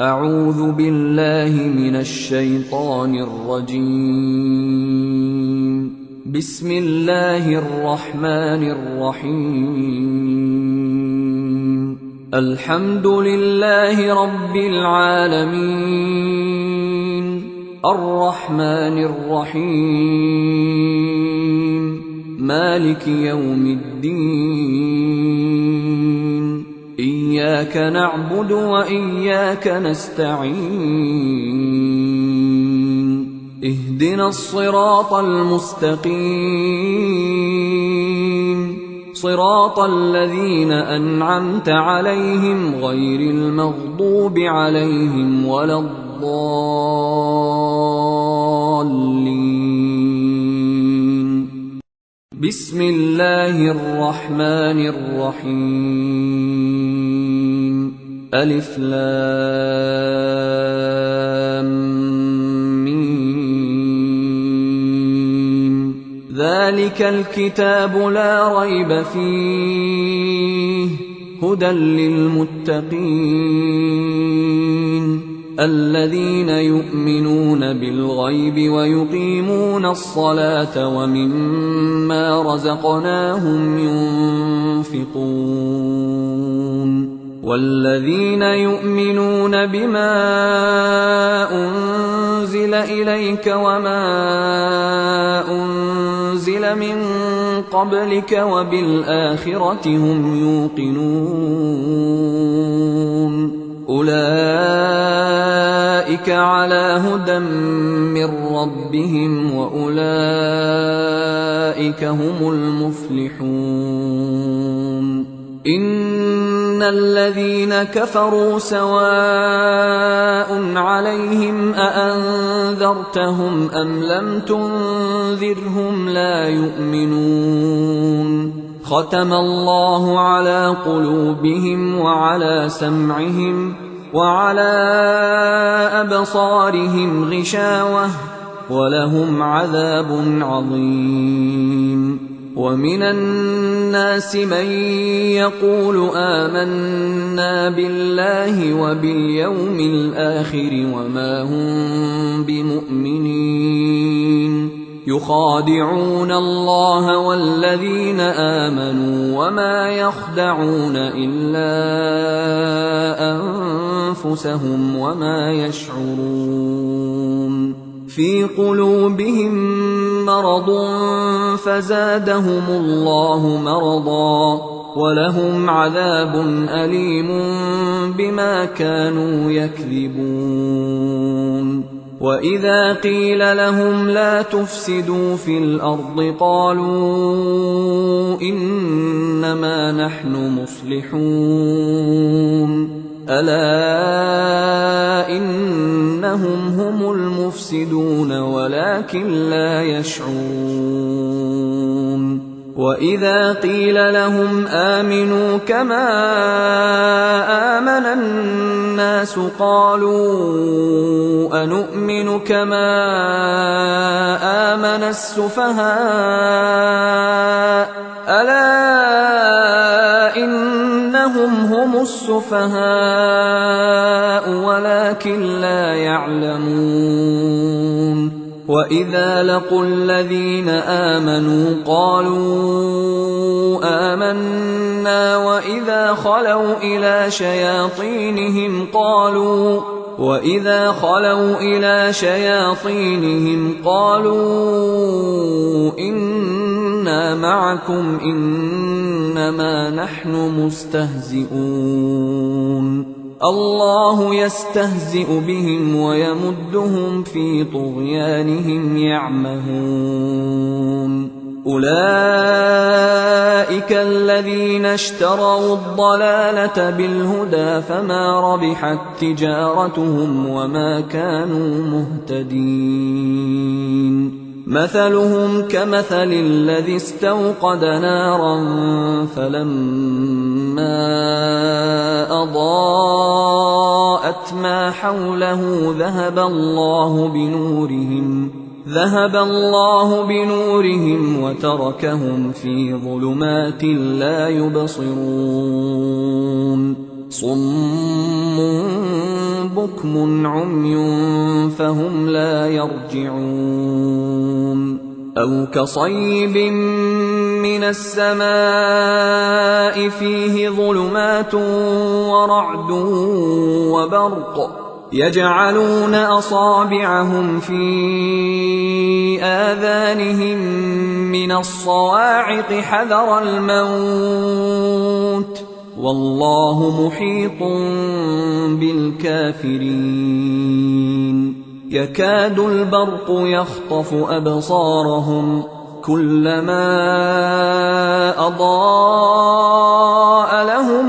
أعوذ بالله من الشيطان الرجيم. بسم الله الرحمن الرحيم. الحمد لله رب العالمين، الرحمن الرحيم، مالك يوم الدين. إياك نعبد وإياك نستعين. اهدنا الصراط المستقيم، صراط الذين أنعمت عليهم غير المغضوب عليهم ولا الضالين. بسم الله الرحمن الرحيم. ألف لام ميم. ذلك الكتاب لا ريب فيه، هدى للمتقين الذين يؤمنون بالغيب ويقيمون الصلاة ومما رزقناهم ينفقون. والذين يؤمنون بما أنزل إليك وما أنزل من قبلك وبالآخرة هم يوقنون. أولئك على هدى من ربهم وأولئك هم المفلحون. إن الذين كفروا سواء عليهم أأنذرتهم أم لم تنذرهم لا يؤمنون. ختم الله على قلوبهم وعلى سمعهم وعلى أبصارهم غشاوة ولهم عذاب عظيم. ومن الناس من يقول آمنا بالله وباليوم الآخر وما هم بمؤمنين، يخادعون الله والذين آمنوا وما يخدعون إلا أنفسهم وما يشعرون. في قلوبهم مرض فزادهم الله مرضا ولهم عذاب أليم بما كانوا يكذبون. وإذا قيل لهم لا تفسدوا في الأرض قالوا إنما نحن مصلحون. ألا إنهم هم المفسدون ولكن لا يشعرون. وإذا قيل لهم آمنوا كما آمن الناس قالوا أنؤمن كما آمن السفهاء. ألا إنهم هم السفهاء ولكن لا يعلمون. وإذا لقوا الذين آمنوا قالوا آمنا وإذا خلوا إلى شياطينهم قالوا إنا معكم إنما نحن مستهزئون. الله يستهزئ بهم ويمدهم في طغيانهم يعمهون. أولئك الذين اشتروا الضلالة بالهدى فما ربحت تجارتهم وما كانوا مهتدين. مثلهم كمثل الذي استوقد نارا فلما أضاءت ما حوله ذهب الله بنورهم وتركهم في ظلمات لا يبصرون. صم بكم عمي فهم لا يرجعون أو كصيب من السماء فيه ظلمات ورعد وبرق يجعلون أصابعهم في آذانهم من الصواعق حذر الموت والله محيط بالكافرين يكاد البرق يخطف أبصارهم كلما أضاء لهم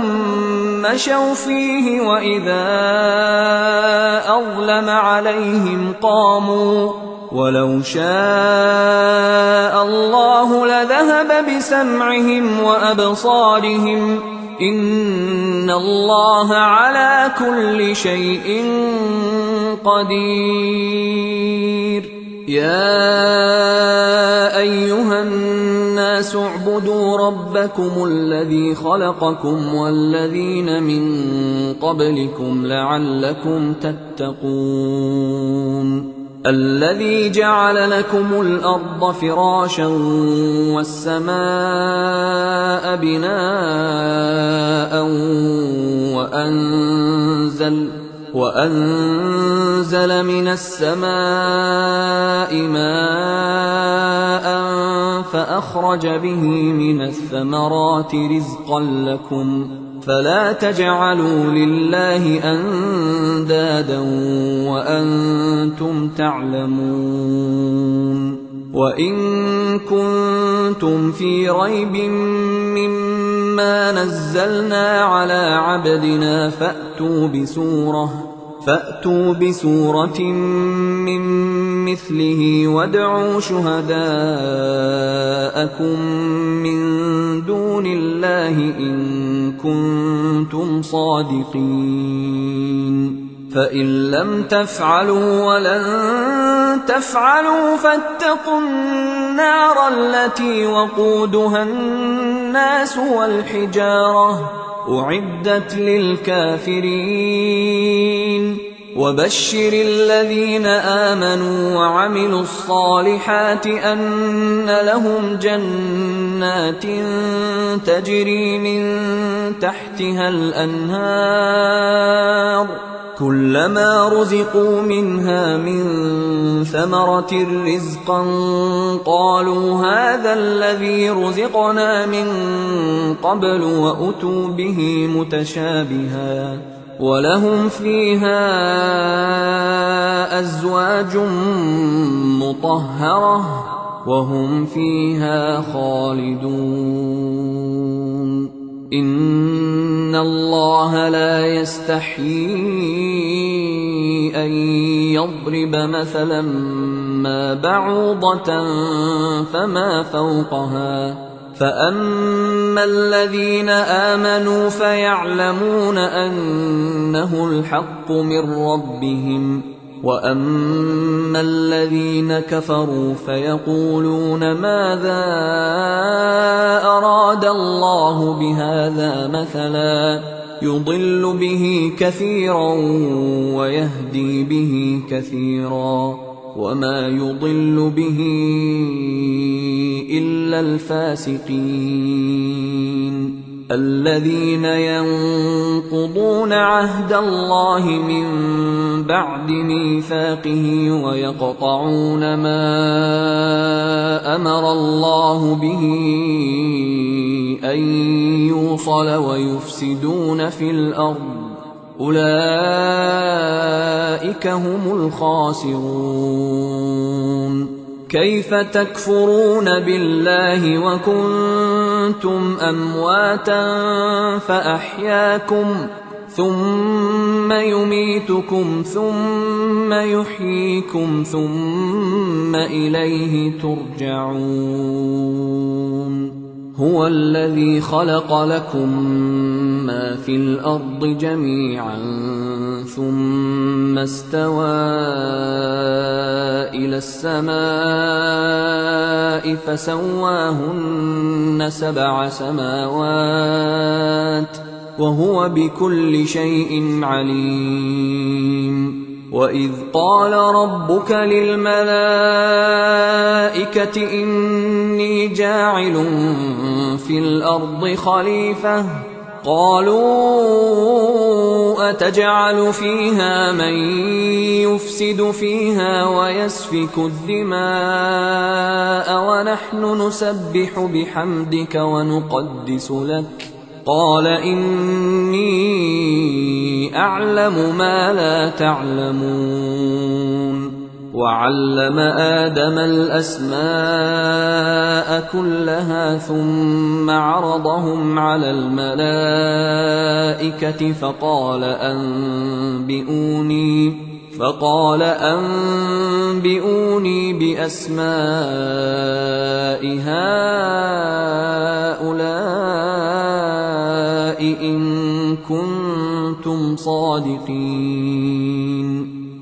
مشوا فيه وإذا أظلم عليهم قاموا ولو شاء الله لذهب بسمعهم وأبصارهم إن الله على كل شيء قدير يا أيها الناس اعبدوا ربكم الذي خلقكم والذين من قبلكم لعلكم تتقون الذي جعل لكم الأرض فراشا والسماء بناء وأنزل من السماء ماء فأخرج به من الثمرات رزقا لكم فلا تجعلوا لله أندادا وأنتم تعلمون وإن كنتم في ريب مما نزلنا على عبدنا فأتوا بسورة من مثله وادعوا شهداءكم من دون الله إن كنتم صادقين فإن لم تفعلوا ولن تفعلوا فاتقوا النار التي وقودها الناس والحجارة أعدت للكافرين وبشر الذين آمنوا وعملوا الصالحات أن لهم جنات تجري من تحتها الأنهار كلما رزقوا منها من ثمرة رزقا قالوا هذا الذي رزقنا من قبل وأتوا به متشابها ولهم فيها أزواج مطهرة وهم فيها خالدون إن الله لا يستحيي أن يضرب مثلا ما بعوضة فما فوقها فأما الذين آمنوا فيعلمون أنه الحق من ربهم وأما الذين كفروا فيقولون ماذا أراد الله بهذا مثلا يضل به كثيرا ويهدي به كثيرا وما يضل به إلا الفاسقين الذين ينقضون عهد الله من بعد ميثاقه ويقطعون ما أمر الله به أن يوصل ويفسدون في الأرض أولئك هم الخاسرون كيف تكفرون بالله وكنتم أمواتا فأحياكم ثم يميتكم ثم يحييكم ثم إليه ترجعون هو الذي خلق لكم ما في الأرض جميعا ثم استوى إلى السماء فسواهن 7 سماوات وهو بكل شيء عليم. وإذ قال ربك للملائكة إني جاعل في الأرض خليفة قالوا أتجعل فيها من يفسد فيها ويسفك الدماء ونحن نسبح بحمدك ونقدس لك قال إني أعلم ما لا تعلمون. وعلم آدم الأسماء كلها ثم عرضهم على الملائكة فقال أنبئوني بأسماء هؤلاء إن كنتم صادقين.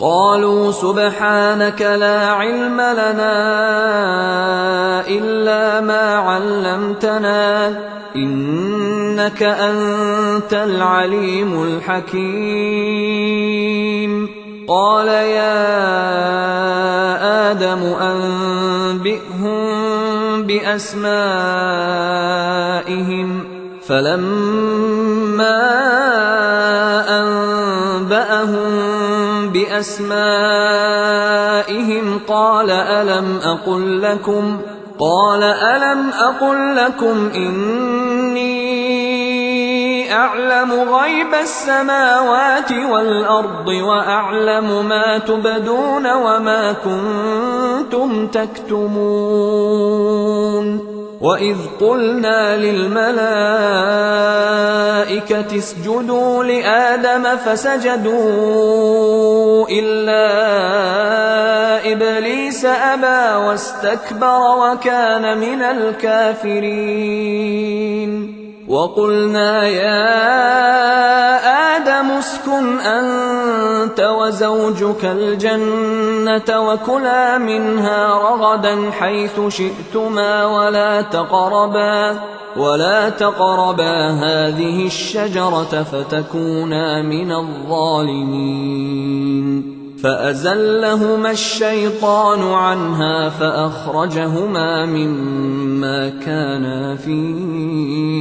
قالوا سبحانك لا علم لنا إلا ما علمتنا إنك أنت العليم الحكيم. قال يا آدم أنبئهم بأسمائهم فلما أنبأهم بأسمائهم قال ألم أقل لكم إني أعلم غيب السماوات والأرض وأعلم ما تبدون وما كنتم تكتمون. وإذ قلنا للملائكة اسجدوا لآدم فسجدوا إلا إبليس أبى واستكبر وكان من الكافرين. وقلنا يا آدم اسكن أنت وزوجك الجنة وكلا منها رغدا حيث شئتما ولا تقربا هذه الشجرة فتكونا من الظالمين. فأزلهما الشيطان عنها فأخرجهما مما كانا فيه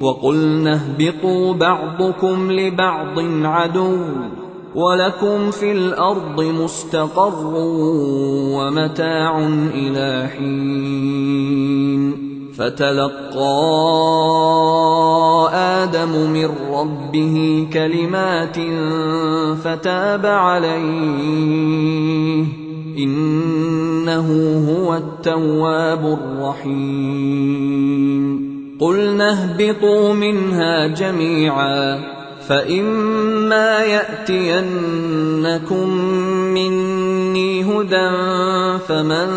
وقلنا اهبطوا بعضكم لبعض عدو ولكم في الأرض مستقر ومتاع إلى حين. فتلقى آدم من ربه كلمات فتاب عليه إنه هو التواب الرحيم. قلنا اهبطوا منها جميعا فإما يأتينكم مني هدى فمن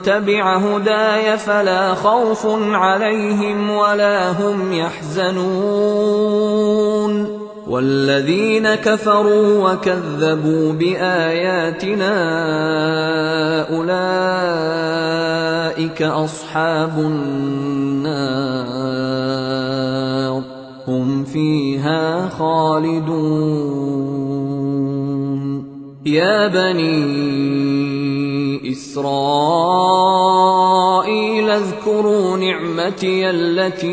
تبع هداي فلا خوف عليهم ولا هم يحزنون. والذين كفروا وكذبوا بآياتنا أولئك أصحاب النار هم فيها خالدون. يا بني إسرائيل اذكروا نعمتي التي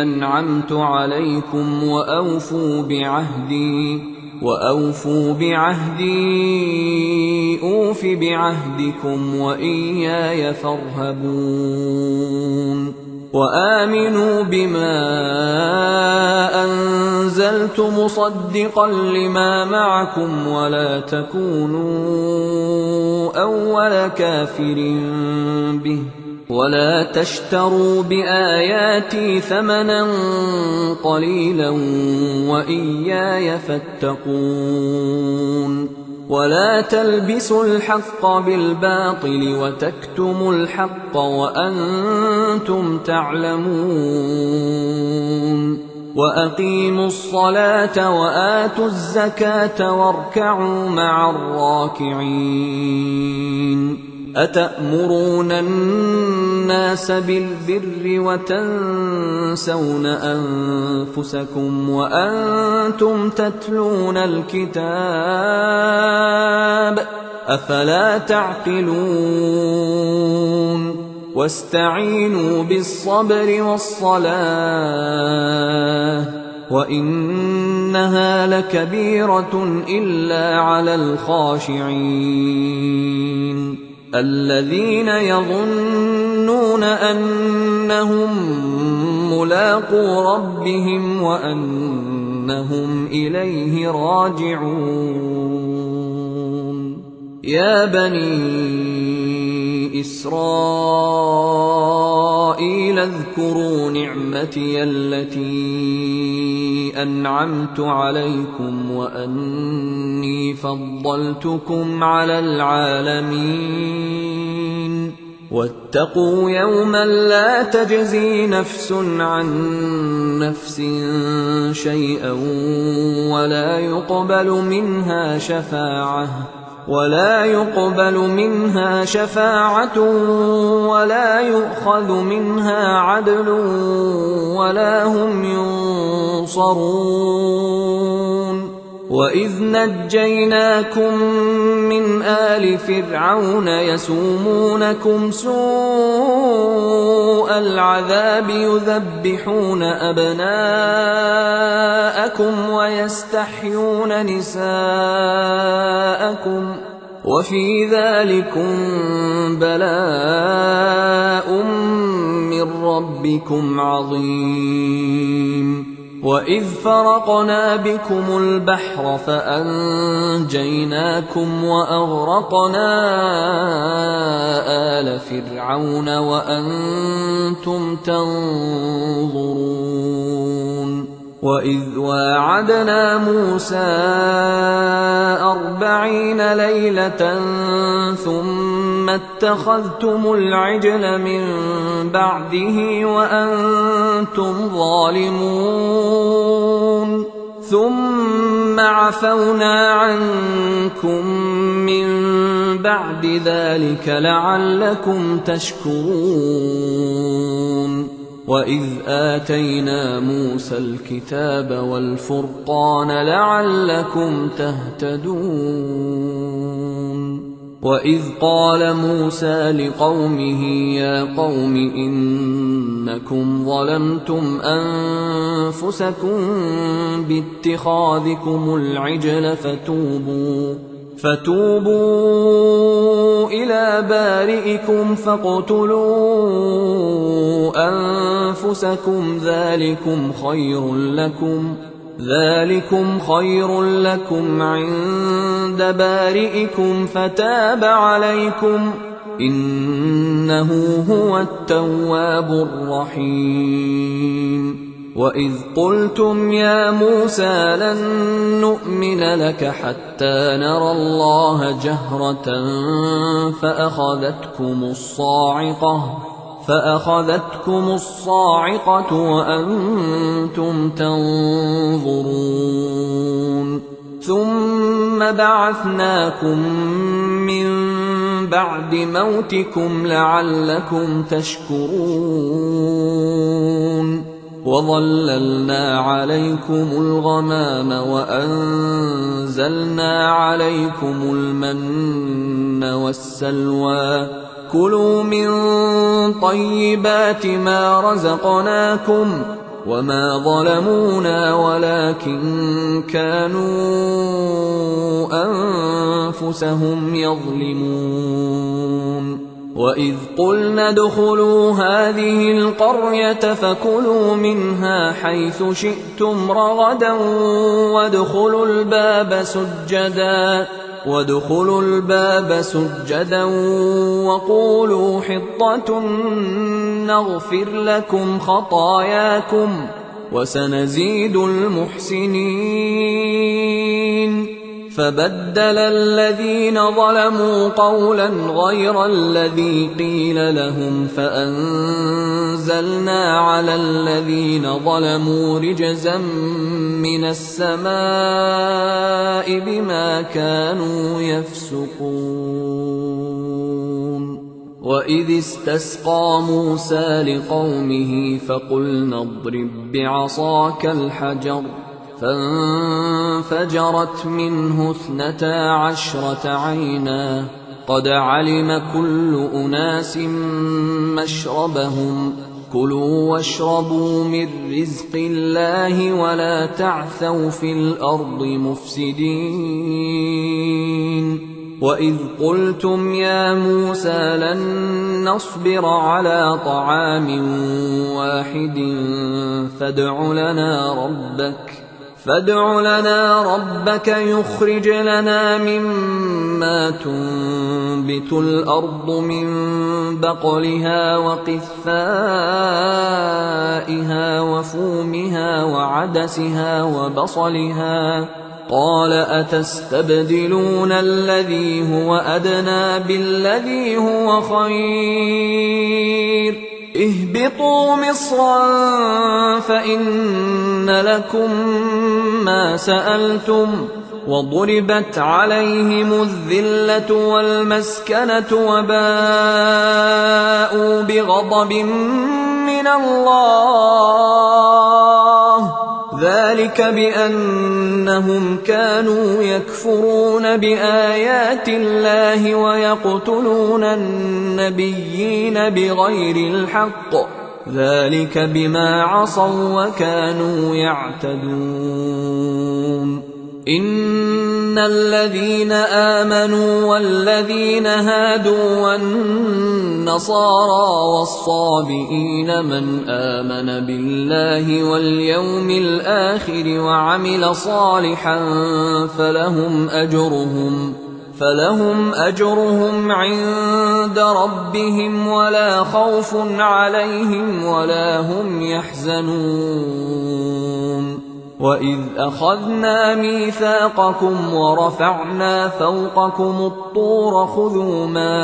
أنعمت عليكم وأوفوا بعهدي أوف بعهدكم وإياي فارهبون. وآمنوا بما أنزلت مصدقا لما معكم ولا تكونوا أول كافر به ولا تشتروا بآياتي ثمنا قليلا وإياي فاتقون. ولا تلبسوا الحق بالباطل وتكتموا الحق وأنتم تعلمون. وأقيموا الصلاة وآتوا الزكاة واركعوا مع الراكعين أتأمرون الناس بالبر وتنسون أنفسكم وأنتم تتلون الكتاب أفلا تعقلون واستعينوا بالصبر والصلاة وإنها لكبيرة إلا على الخاشعين الذين يظنون أنهم ملاقو ربهم وأنهم إليه راجعون يا بني إسرائيل اذكروا نعمتي التي أنعمت عليكم وأني فضلتكم على العالمين واتقوا يوما لا تجزي نفس عن نفس شيئا ولا يقبل منها شفاعة ولا يؤخذ منها عدل ولا هم ينصرون وإذ نجيناكم من آل فرعون يسومونكم سوء العذاب يذبحون أبناءكم ويستحيون نساءكم وفي ذلكم بلاء من ربكم عظيم وإذ فرقنا بكم البحر فأنجيناكم وأغرقنا آل فرعون وأنتم تنظرون وإذ واعدنا موسى 40 ليلة ثم اتخذتم العجل من بعده وأنتم ظالمون ثم عفونا عنكم من بعد ذلك لعلكم تشكرون وإذ آتينا موسى الكتاب والفرقان لعلكم تهتدون وإذ قال موسى لقومه يا قوم إنكم ظلمتم أنفسكم باتخاذكم العجل فتوبوا إلى بارئكم فاقتلوا أنفسكم ذلكم خير لكم عند بارئكم فتاب عليكم إنه هو التواب الرحيم وإذ قلتم يا موسى لن نؤمن لك حتى نرى الله جهرة فأخذتكم الصاعقة وأنتم تنظرون ثم بعثناكم من بعد موتكم لعلكم تشكرون وظللنا عليكم الغمام وأنزلنا عليكم المن والسلوى كلوا من طيبات ما رزقناكم وما ظلمونا ولكن كانوا أنفسهم يظلمون وإذ قلنا ادخلوا هذه القرية فكلوا منها حيث شئتم رغدا وادخلوا الباب سجدا وقولوا حطة نغفر لكم خطاياكم وسنزيد المحسنين فبدل الذين ظلموا قولا غير الذي قيل لهم فأنزلنا على الذين ظلموا رجزا من السماء بما كانوا يفسقون. وإذ استسقى موسى لقومه فقلنا اضرب بعصاك الحجر فانفجرت منه 12 عينا قد علم كل أناس مشربهم كلوا واشربوا من رزق الله ولا تعثوا في الأرض مفسدين. وإذ قلتم يا موسى لن نصبر على طعام واحد فادع لنا ربك يخرج لنا مما تنبت الأرض من بقلها وقثائها وفومها وعدسها وبصلها قال أتستبدلون الذي هو أدنى بالذي هو خير اهبطوا مصرا فإن لكم ما سألتم وضربت عليهم الذلة والمسكنة وباءوا بغضب من الله ذلك بأنهم كانوا يكفرون بآيات الله ويقتلون النبيين بغير الحق ذلك بما عصوا وكانوا يعتدون. إن الذين آمنوا والذين هادوا والنصارى والصابئين من آمن بالله واليوم الآخر وعمل صالحا فلهم أجرهم عند ربهم ولا خوف عليهم ولا هم يحزنون. وإذ أخذنا ميثاقكم ورفعنا فوقكم الطور خذوا ما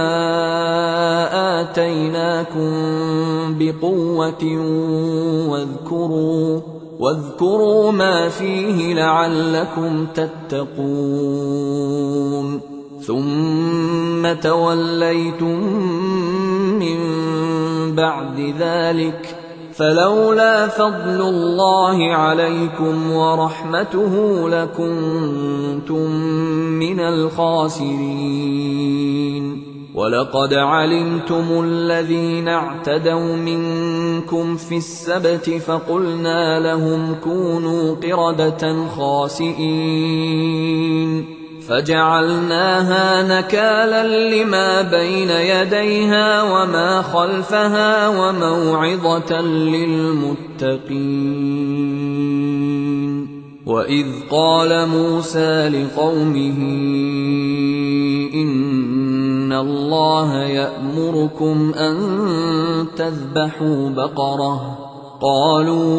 آتيناكم بقوة واذكروا ما فيه لعلكم تتقون. ثم توليتم من بعد ذلك فلولا فضل الله عليكم ورحمته لكنتم من الخاسرين. ولقد علمتم الذين اعتدوا منكم في السبت فقلنا لهم كونوا قردة خاسئين فجعلناها نكالا لما بين يديها وما خلفها وموعظة للمتقين. وإذ قال موسى لقومه إن الله يأمركم أن تذبحوا بقرة قالوا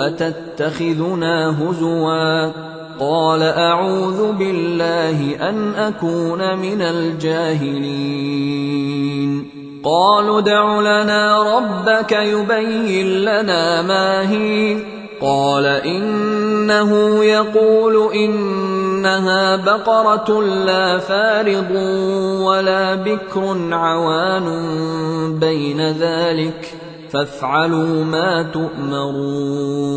أتتخذنا هزوا قال أعوذ بالله أن أكون من الجاهلين. قالوا ادع لنا ربك يبين لنا ما هي قال إنه يقول إنها بقرة لا فارض ولا بكر عوان بين ذلك فافعلوا ما تؤمرون.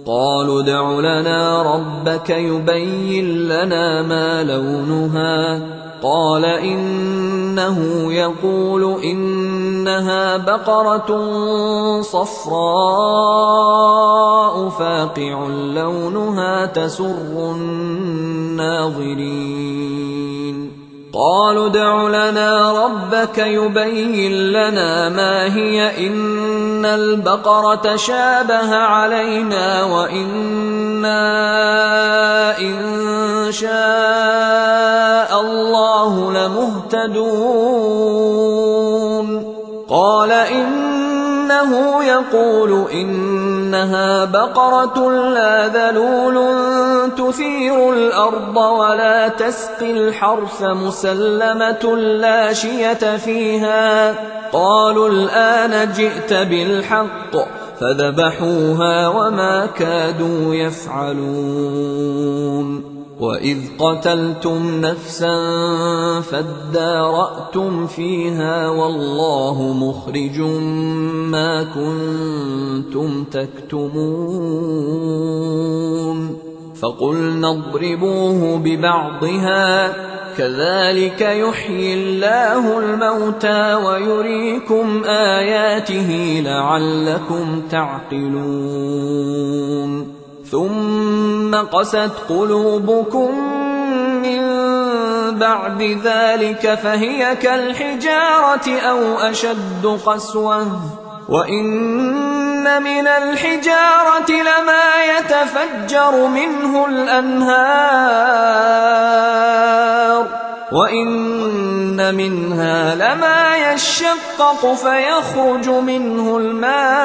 قالوا ادع لنا ربك يبين لنا ما لونها قال إنه يقول إنها بقرة صفراء فاقع لونها تسر الناظرين. قالوا ادع لنا ربك يبين لنا ما هي إن البقرة شابه علينا وإنا إن شاء الله لمهتدون. قال إنه يقول إنها بقرة لا ذلول تثير الأرض ولا تسقي الحرث مسلمة لا شية فيها. قالوا الآن جئت بالحق فذبحوها وما كادوا يفعلون. وإذ قتلتم نفسا فادارأتم فيها والله مخرج ما كنتم تكتمون. فقلنا اضربوه ببعضها كذلك يحيي الله الموتى ويريكم آياته لعلكم تعقلون. ثم قست قلوبكم من بعد ذلك فهي كالحجارة أو أشد قسوة. وإن من الحجارة لما يتفجر منه الأنهار وإن منها لما يشقق فيخرج منه الماء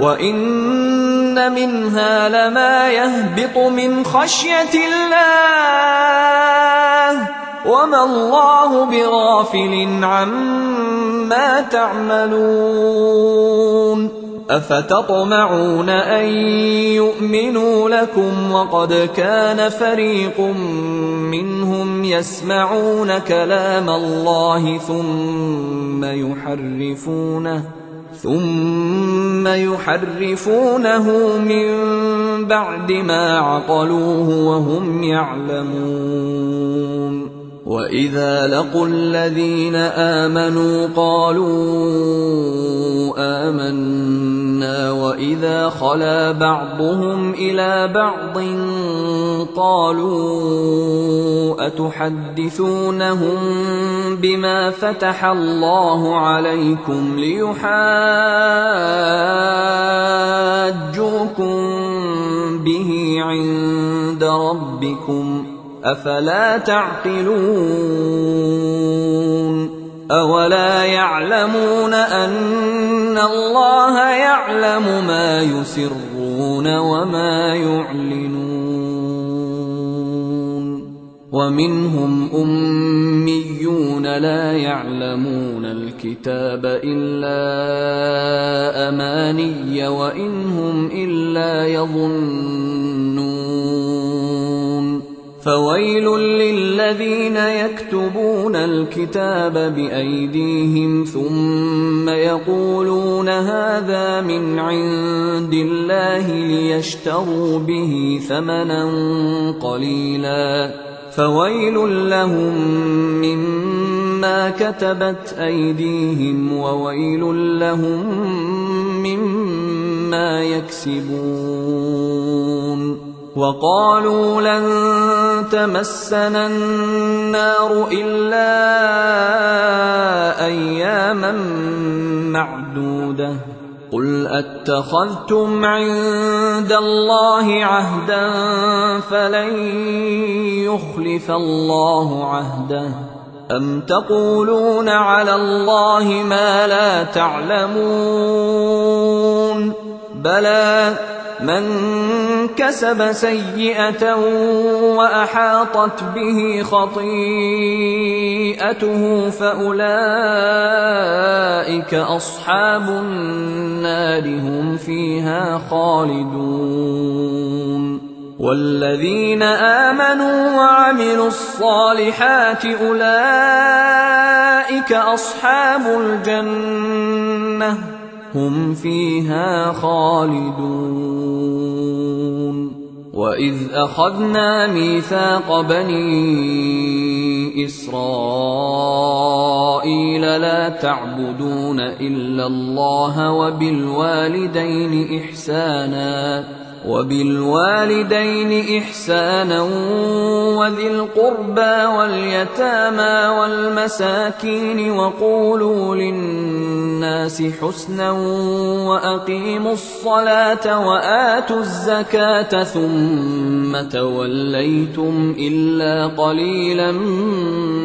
وإن منها لما يهبط من خشية الله وما الله بغافل عما تعملون. أفتطمعون أن يؤمنوا لكم وقد كان فريق منهم يسمعون كلام الله ثم يحرفونه من بعد ما عقلوه وهم يعلمون. وإذا لقوا الذين آمنوا قالوا آمنا وإذا خلا بعضهم إلى بعض قالوا أتحدثونهم بما فتح الله عليكم ليحاجوكم به عند ربكم أفلا تعقلون. أولا يعلمون أن الله يعلم ما يسرون وما يعلنون. ومنهم أميون لا يعلمون الكتاب إلا أماني وإن هم إلا يظنون. فويل للذين يكتبون الكتاب بأيديهم ثم يقولون هذا من عند الله ليشتروا به ثمنا قليلا فويل لهم مما كتبت أيديهم وويل لهم مما يكسبون. وقالوا لن تمسنا النار إلا أياما معدودة قل أتخذتم عند الله عهدا فلن يخلف الله عهده أم تقولون على الله ما لا تعلمون. بلى من كسب سيئة وأحاطت به خطيئته فأولئك أصحاب النار هم فيها خالدون. والذين آمنوا وعملوا الصالحات أولئك أصحاب الجنة هم فيها خالدون. وإذ أخذنا ميثاق بني إسرائيل لا تعبدون إلا الله وبالوالدين إحسانا وذي القربى واليتامى والمساكين وقولوا للناس حسنا وأقيموا الصلاة وآتوا الزكاة ثم توليتم إلا قليلا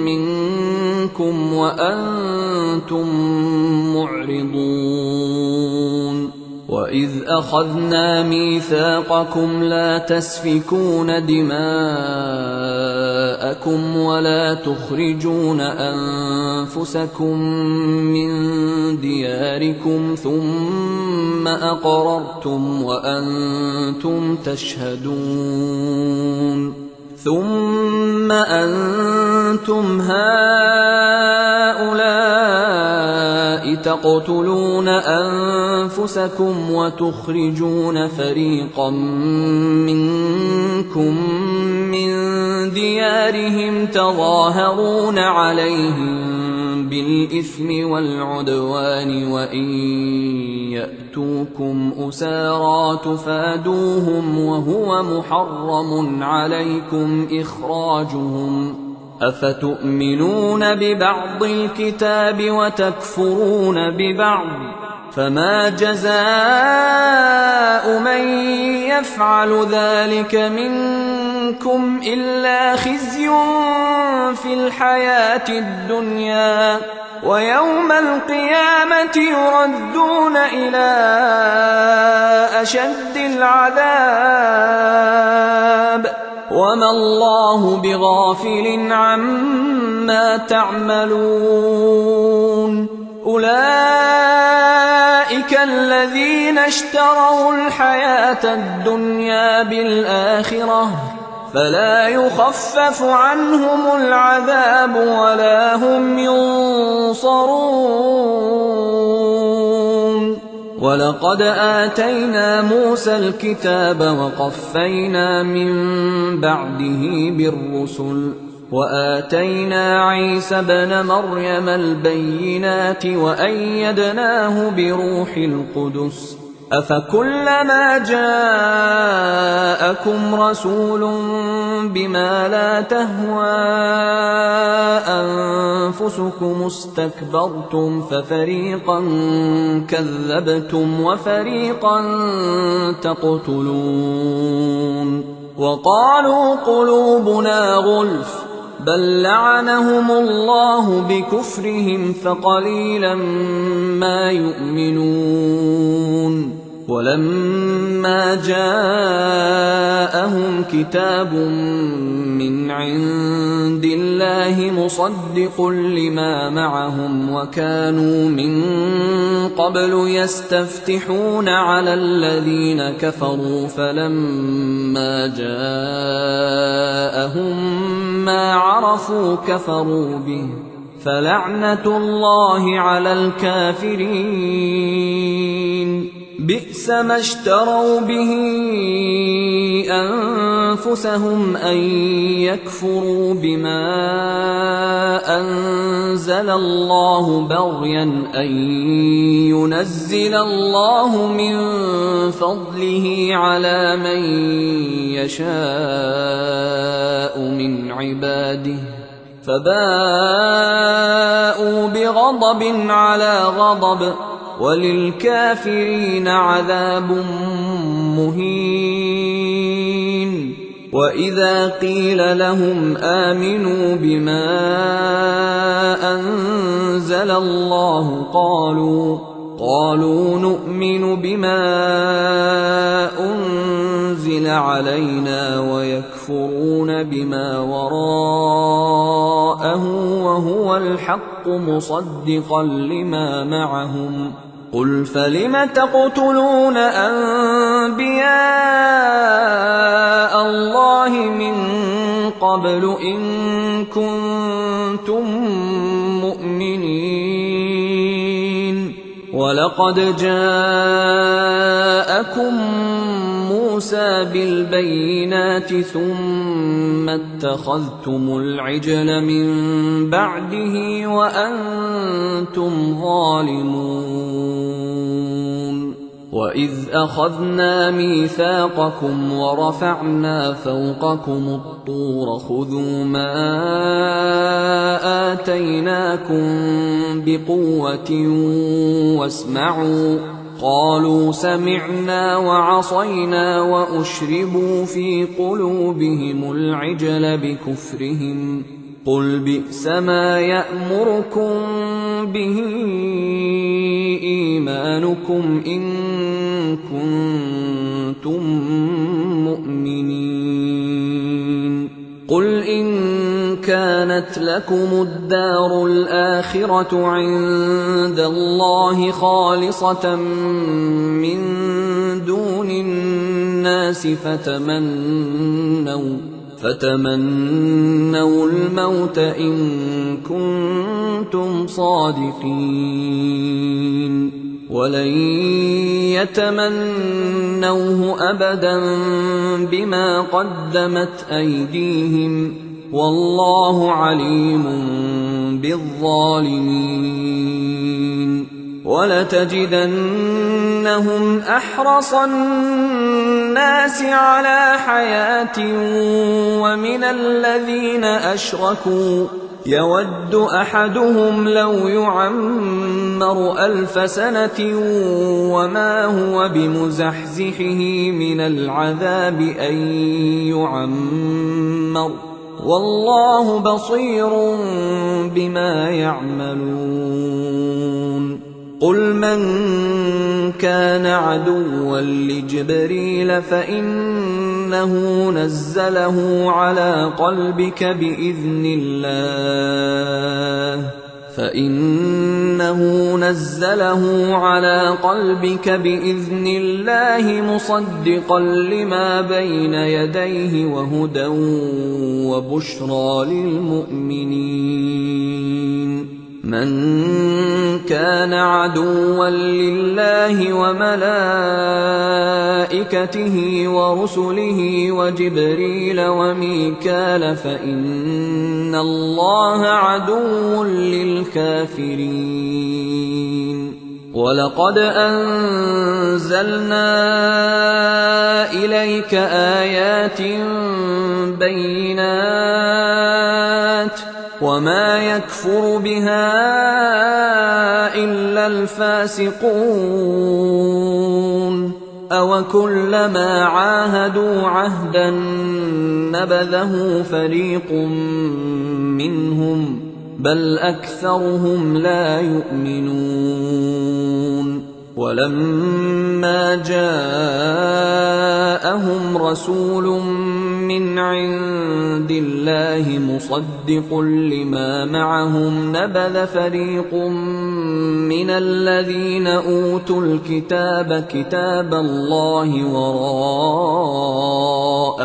منكم وأنتم معرضون. وإذ أخذنا ميثاقكم لا تسفكون دماءكم ولا تخرجون أنفسكم من دياركم ثم أقررتم وأنتم تشهدون ثم أنتم هؤلاء تقتلون أنفسكم وتخرجون فريقا منكم من ديارهم تظاهرون عليهم بالإثم والعدوان وإن يأتوكم أسارى تفادوهم وهو محرم عليكم إخراجهم أفتؤمنون ببعض الكتاب وتكفرون ببعض فما جزاء من يفعل ذلك منكم إلا خزي في الحياة الدنيا ويوم القيامة يردون إلى أشد العذاب وما الله بغافل عما تعملون أولئك الذين اشتروا الحياة الدنيا بالآخرة فلا يخفف عنهم العذاب ولا هم ينصرون ولقد آتينا موسى الكتاب وقفينا من بعده بالرسل وآتينا عيسى ابن مريم البينات وأيدناه بروح القدس أفكلما جاءكم رسول بما لا تهوى أنفسكم استكبرتم ففريقا كذبتم وفريقا تقتلون وقالوا قلوبنا غلف بل لعنهم الله بكفرهم فقليلا ما يؤمنون ولما جاءهم كتاب من عند الله مصدق لما معهم وكانوا من قبل يستفتحون على الذين كفروا فلما جاءهم ما عرفوا كفروا به فلعنة الله على الكافرين بئس ما اشتروا به أنفسهم أن يكفروا بما أنزل الله بغيا أن ينزل الله من فضله على من يشاء من عباده فباءوا بغضب على غضب وللكافرين عذاب مهين وإذا قيل لهم آمنوا بما أنزل الله قالوا نؤمن بما أنزل علينا ويكفرون بما وراءه وهو الحق مصدقا لما معهم قل فلم تقتلون أنبياء الله من قبل إن كنتم مؤمنين ولقد جاءكم موسى بالبينات ثم اتخذتم العجل من بعده وأنتم ظالمون وإذ أخذنا ميثاقكم ورفعنا فوقكم الطور خذوا ما آتيناكم بقوة واسمعوا قالوا سمعنا وعصينا وأشربوا في قلوبهم العجل بكفرهم قل بئس ما يأمركم به إيمانكم إن كنتم مؤمنين. قل إن كانت لكم الدار الآخرة عند الله خالصة من دون الناس فتمنوا الموت إن كنتم صادقين، ولن يتمنوه أبدا بما قدمت أيديهم، والله عليم بالظالمين. ولتجدنهم أحرص الناس على حياة ومن الذين أشركوا يود أحدهم لو يعمر 1000 سنة وما هو بمزحزحه من العذاب أن يعمر، والله بصير بما يعملون. قل من كان عدوا لجبريل فإنه نزله على قلبك بإذن الله مصدقا لما بين يديه وهدى وبشرى للمؤمنين. من كان عدوا لله وملائكته ورسله وجبريل وميكال فإن الله عدو للكافرين. ولقد أنزلنا إليك آيات بينات وما يكفر بها إلا الفاسقون. أوكلما عاهدوا عهدا نبذه فريق منهم بل أكثرهم لا يؤمنون. ولما جاءهم رسول من عند الله مصدق لما معهم نبذ فريق من الذين أوتوا الكتاب كتاب الله وراء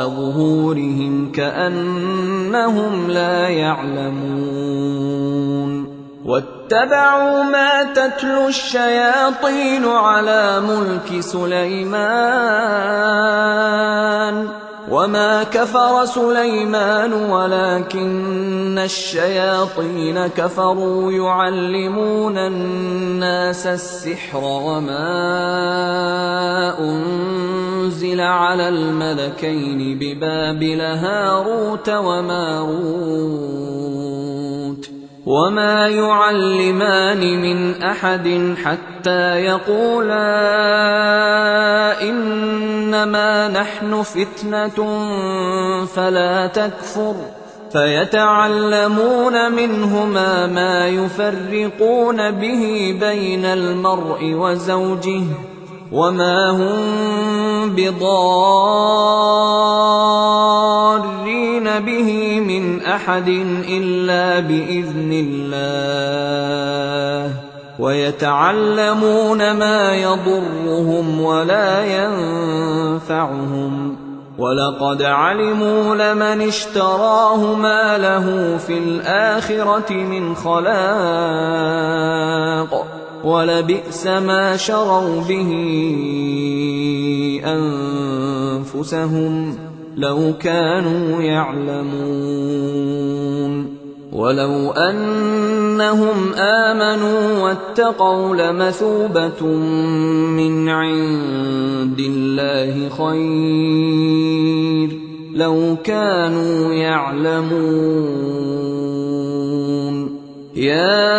ظهورهم كأنهم لا يعلمون. واتبعوا ما تتلو الشياطين على ملك سليمان وما كفر سليمان ولكن الشياطين كفروا يعلمون الناس السحر وما أنزل على الملكين ببابل هاروت وماروت وما يعلمان من أحد حتى يقولا إنما نحن فتنة فلا تكفر فيتعلمون منهما ما يفرقون به بين المرء وزوجه وما هم بضارين به من أحد إلا بإذن الله ويتعلمون ما يضرهم ولا ينفعهم ولقد علموا لمن اشتراه ما له في الآخرة من خلاق ولبئس ما شروا به أنفسهم لو كانوا يعلمون. ولو أنهم آمنوا واتقوا لمثوبة من عند الله خير لو كانوا يعلمون. يا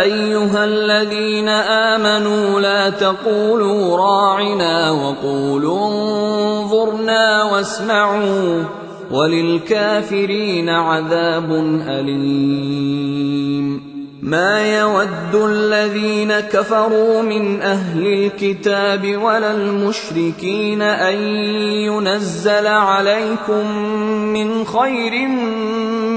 أيها الذين آمنوا لا تقولوا راعنا وقولوا انظرنا واسمعوا وَلِلْكَافِرِينَ عَذَابٌ أَلِيمٌ مَا يَوَدُّ الَّذِينَ كَفَرُوا مِنْ أَهْلِ الْكِتَابِ وَلَا الْمُشْرِكِينَ أَنْ يُنَزَّلَ عَلَيْكُمْ مِنْ خَيْرٍ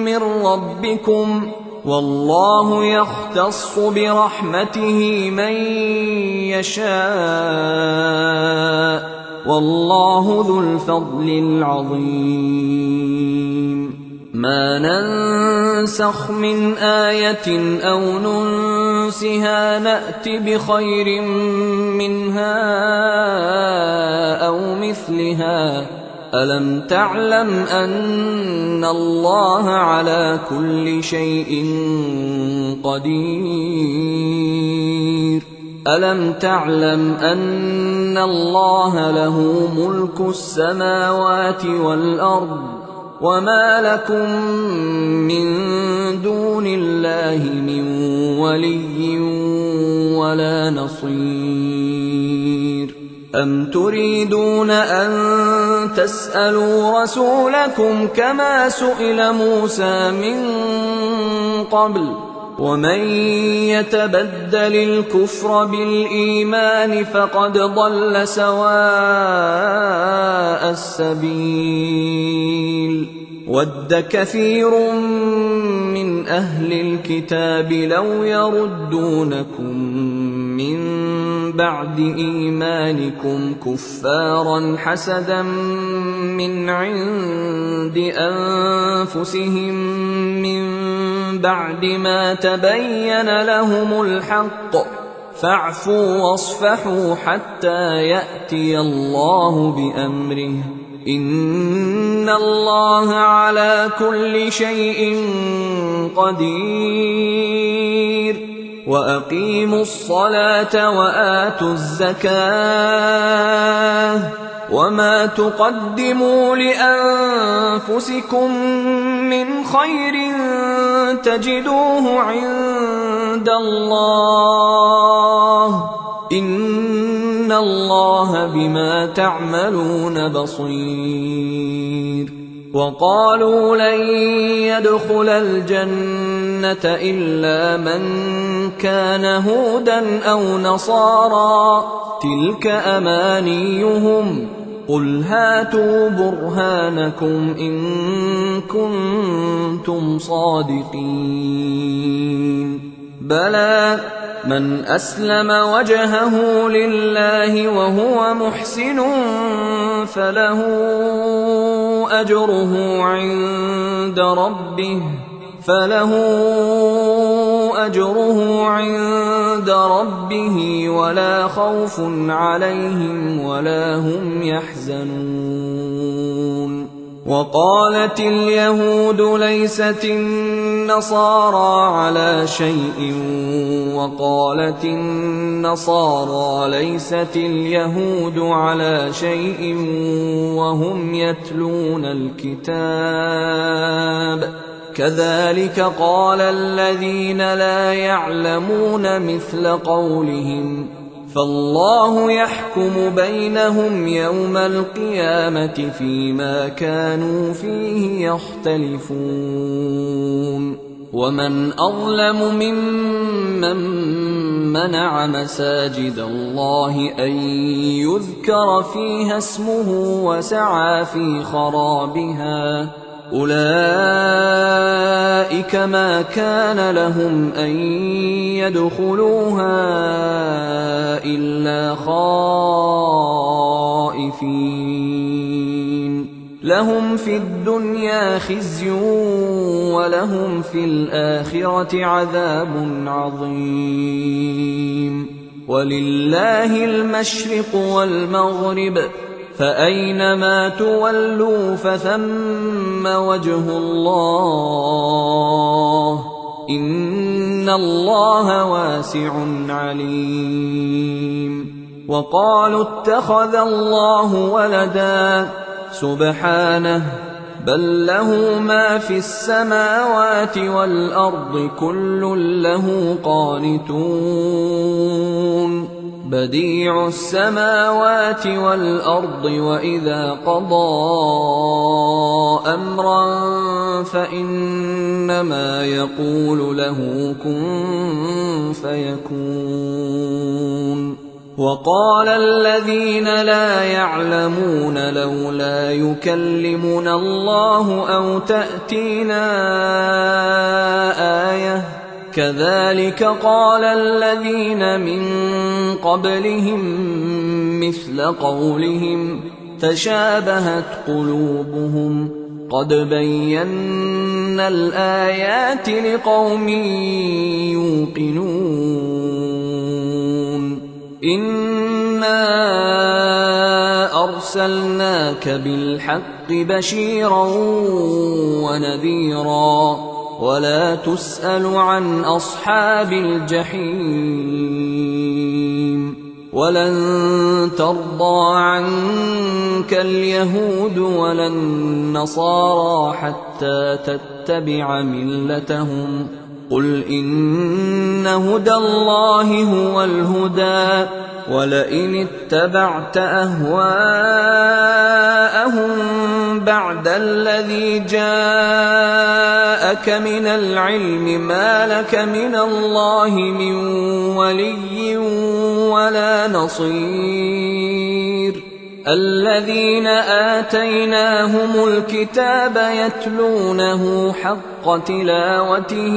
مِنْ رَبِّكُمْ وَاللَّهُ يَخْتَصُّ بِرَحْمَتِهِ مَنْ يَشَاءُ وَاللَّهُ ذُو الْفَضْلِ الْعَظِيمِ مَا نَنسَخْ مِنْ آيَةٍ أَوْ نُنسِهَا نَأْتِ بِخَيْرٍ مِنْهَا أَوْ مِثْلِهَا أَلَمْ تَعْلَمْ أَنَّ اللَّهَ عَلَى كُلِّ شَيْءٍ قَدِيرٌ أَلَمْ تَعْلَمْ أَنَّ اللَّهَ لَهُ مُلْكُ السَّمَاوَاتِ وَالْأَرْضِ وَمَا لَكُم مِّن دُونِ اللَّهِ مِن وَلِيٍّ وَلَا نَصِيرٍ أَمْ تُرِيدُونَ أَن تَسْأَلُوا رَسُولَكُمْ كَمَا سُئِلَ مُوسَىٰ مِن قَبْلُ وَمَن يَتَبَدَّلِ الْكُفْرَ بِالْإِيمَانِ فَقَدْ ضَلَّ سَوَاءَ السَّبِيلِ وَدَّ كَثِيرٌ مِّنْ أَهْلِ الْكِتَابِ لَوْ يَرُدُّونَكُم مِّن بَعْدِ إِيمَانِكُمْ كُفَّارًا حَسَدًا مِّنْ عِندِ أَنفُسِهِم مِّن بَعْدِ مَا تَبَيَّنَ لَهُمُ الْحَقُّ فَاعْفُوا وَاصْفَحُوا حَتَّى يَأْتِيَ اللَّهُ بِأَمْرِهِ إِنَّ اللَّهَ عَلَى كُلِّ شَيْءٍ قَدِيرٌ وَأَقِيمُوا الصَّلَاةَ وَآتُوا الزَّكَاةَ وَمَا تُقَدِّمُوا لِأَنفُسِكُم مِّنْ خَيْرٍ تَجِدُوهُ عِندَ اللَّهِ إِنَّ اللَّهَ بِمَا تَعْمَلُونَ بَصِيرٌ وَقَالُوا لَن يَدْخُلَ الْجَنَّةَ إِلَّا مَن كَانَ هُودًا أَوْ نَصَارَىٰ تِلْكَ أَمَانِيُّهُمْ قُلْ هَاتُوا بُرْهَانَكُمْ إِن كُنتُمْ صَادِقِينَ بَلَىٰ مَنْ أَسْلَمَ وَجْهَهُ لِلَّهِ وَهُوَ مُحْسِنٌ فَلَهُ أَجْرُهُ عِندَ رَبِّهِ وَلَا خَوْفٌ عَلَيْهِمْ وَلَا هُمْ يَحْزَنُونَ وَقَالَتِ الْيَهُودُ لَيْسَتِ النَّصَارَىٰ عَلَىٰ شَيْءٍ وَقَالَتِ النَّصَارَىٰ لَيْسَتِ الْيَهُودُ عَلَىٰ شَيْءٍ وَهُمْ يَتْلُونَ الْكِتَابَ كَذَٰلِكَ قَالَ الَّذِينَ لَا يَعْلَمُونَ مِثْلَ قَوْلِهِمْ فَاللَّهُ يَحْكُمُ بَيْنَهُمْ يَوْمَ الْقِيَامَةِ فِيمَا كَانُوا فِيهِ يَخْتَلِفُونَ وَمَنْ أَظْلَمُ مِمَّن مَّنَعَ مَسَاجِدَ اللَّهِ أَن يُذْكَرَ فِيهَا اسْمُهُ وَسَعَىٰ فِي خَرَابِهَا أُولَٰئِكَ مَا كَانَ لَهُمْ أَن يَدْخُلُوهَا إِلَّا خَائِفِينَ لَهُمْ فِي الدُّنْيَا خِزْيٌ وَلَهُمْ فِي الْآخِرَةِ عَذَابٌ عَظِيمٌ وَلِلَّهِ الْمَشْرِقُ وَالْمَغْرِبُ فَأَيْنَمَا تُوَلُّوا فَثَمَّ وَجْهُ اللَّهِ إِنَّ اللَّهَ وَاسِعٌ عَلِيمٌ وَقَالُوا اتَّخَذَ اللَّهُ وَلَدًا سُبْحَانَهُ بَل لَّهُ مَا فِي السَّمَاوَاتِ وَالْأَرْضِ كُلٌّ لَّهُ قَانِتُونَ بديع السماوات والأرض وإذا قضى أمرا فإنما يقول له كن فيكون. وقال الذين لا يعلمون لولا يكلمنا الله أو تأتينا آية كذلك قال الذين من قبلهم مثل قولهم تشابهت قلوبهم قد بينا الآيات لقوم يوقنون. إنا أرسلناك بالحق بشيرا ونذيرا ولا تسأل عن أصحاب الجحيم. ولن ترضى عنك اليهود ولا النصارى حتى تتبع ملتهم قل إن هدى الله هو الهدى ولئن اتبعت أهواءهم بعد الذي جاءك من العلم ما لك من الله من ولي ولا نصير. الذين آتيناهم الكتاب يتلونه حق تلاوته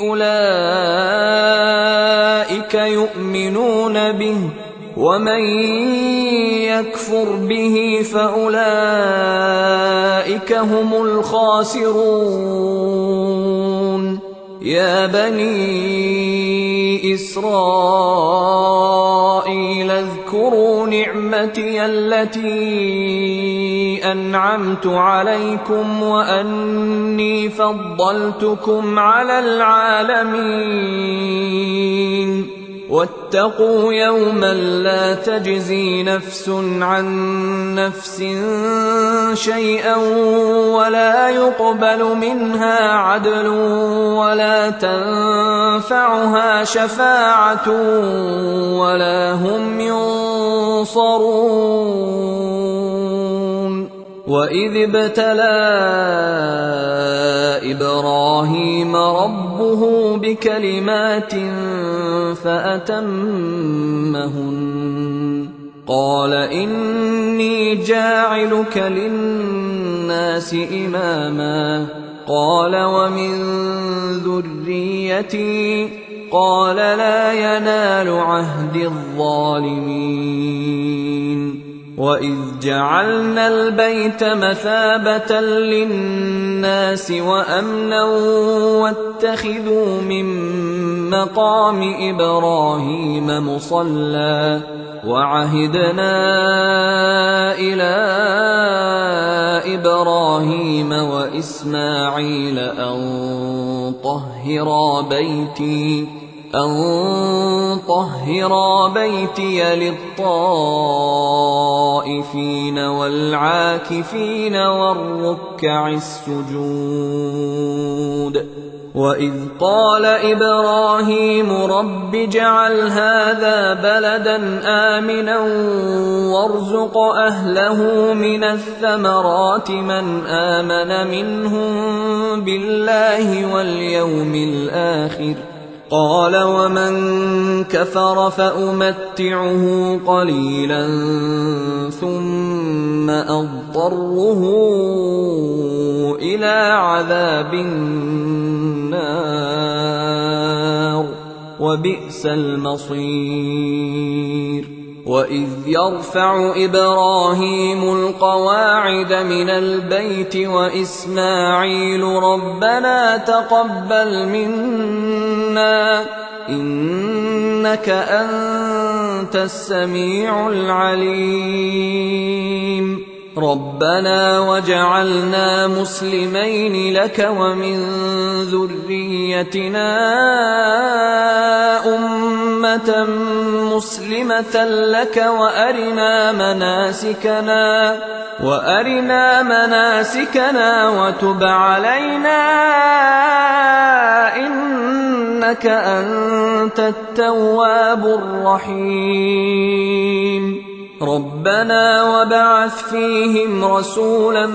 أولئك يؤمنون به ومن يكفر به فأولئك هم الخاسرون. يا بني إسرائيل اذكروا نعمتي التي أنعمت عليكم وأني فضلتكم على العالمين. واتقوا يوما لا تجزي نفس عن نفس شيئا ولا يقبل منها عدل ولا تنفعها شفاعة ولا هم ينصرون. وإذ ابتلى إبراهيم ربه بكلمات فأتمهن قال إني جاعلك للناس إماما قال ومن ذريتي قال لا ينال عهد الظالمين. وإذ جعلنا البيت مثابة للناس وأمنا واتخذوا من مقام إبراهيم مصلى وعهدنا إلى إبراهيم وإسماعيل أن طهرا بيتي للطائفين والعاكفين والركع السجود. وإذ قال إبراهيم رب اجعل هذا بلدا آمنا وارزق أهله من الثمرات من آمن منهم بالله واليوم الآخر قال ومن كفر فأمتعه قليلا ثم أضطره إلى عذاب النار وبئس المصير. وإذ يرفع إبراهيم القواعد من البيت وإسماعيل ربنا تقبل منا إنك أنت السميع العليم ربنا وجعلنا مسلمين لك ومن ذريتنا أمة مسلمة لك وأرنا مناسكنا وتب علينا إنك أنت التواب الرحيم ربنا وابعث فيهم رسولا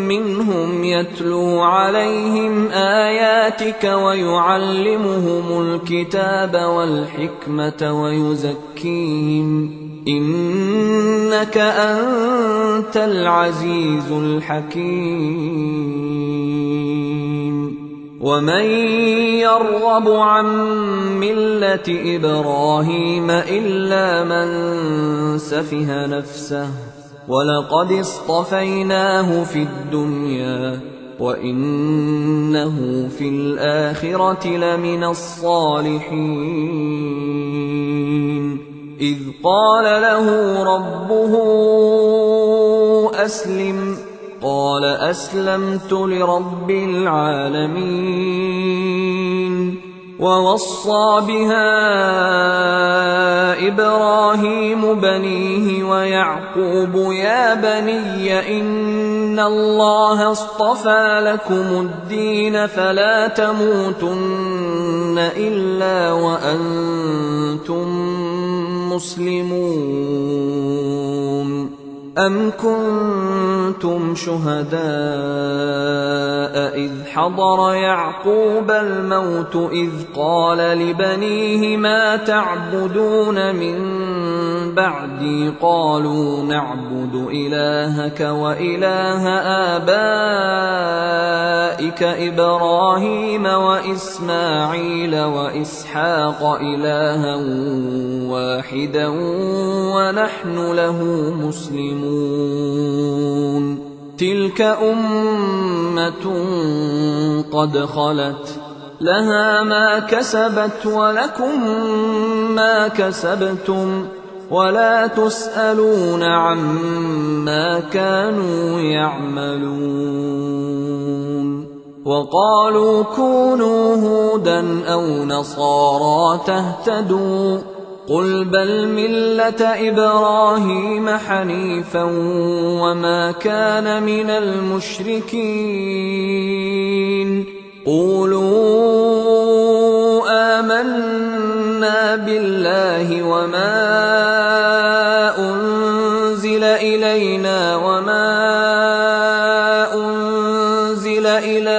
منهم يتلو عليهم آياتك ويعلمهم الكتاب والحكمة ويزكيهم إنك أنت العزيز الحكيم ومن يرغب عن ملة إبراهيم إلا من سفه نفسه ولقد اصطفيناه في الدنيا وإنه في الآخرة لمن الصالحين إذ قال له ربه أسلم قال أسلمت لرب العالمين ووصى بها إبراهيم بنيه ويعقوب يا بني إن الله اصطفى لكم الدين فلا تموتن إلا وأنتم مسلمون أم كنتم شهداء إذ حضر يعقوب الموت إذ قال لبنيه ما تعبدون من بعدي قالوا نعبد إلهك وإله آبائك إبراهيم وإسماعيل وإسحاق إلها واحدا ونحن له مسلمون تلك أمة قد خلت لها ما كسبت ولكم ما كسبتم ولا تسألون عما كانوا يعملون وقالوا كونوا هودا أو نصارى تهتدوا قل بل ملة إبراهيم حنيفا وما كان من المشركين قولوا آمنا بالله وما أنزل إلينا وما أنزل إلى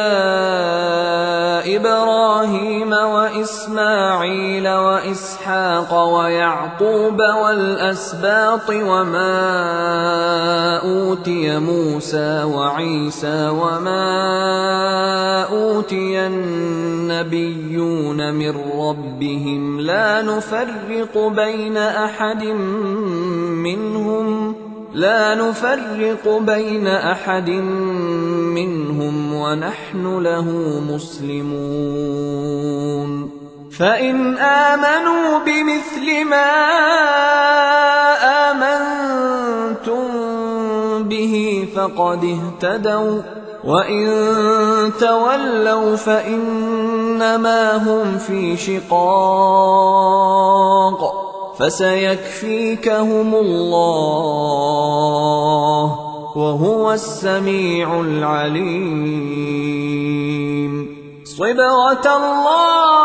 إبراهيم وإسماعيل وإسحاق ويعقوب والأسباط وما أوتي موسى وعيسى وما أوتي النبيون من ربهم لا نفرق بين أحد منهم ونحن له مسلمون فإن آمنوا بمثل ما آمنتم به فقد اهتدوا وإن تولوا فإنما هم في شقاق فسيكفيكهم الله وهو السميع العليم صبغة الله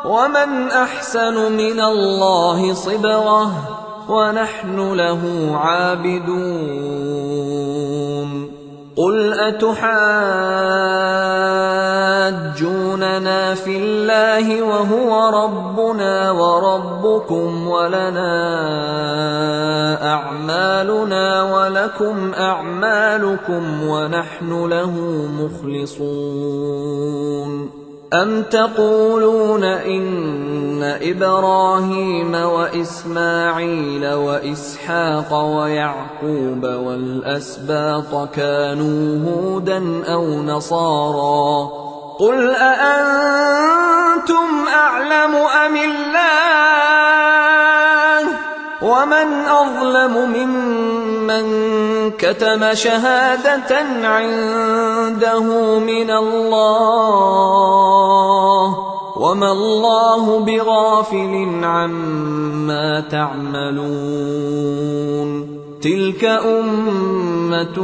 ومن أحسن من الله صبغة ونحن له عابدون قل أتحاجوننا في الله وهو ربنا وربكم ولنا أعمالنا ولكم أعمالكم ونحن له مخلصون أم تقولون إن إبراهيم وإسماعيل وإسحاق ويعقوب والأسباط كانوا هودا أو نصارى قل أأنتم أعلم أم الله ومن أظلم ممن كتم شهادة عنده من الله وما الله بغافل عما تعملون تلك أمة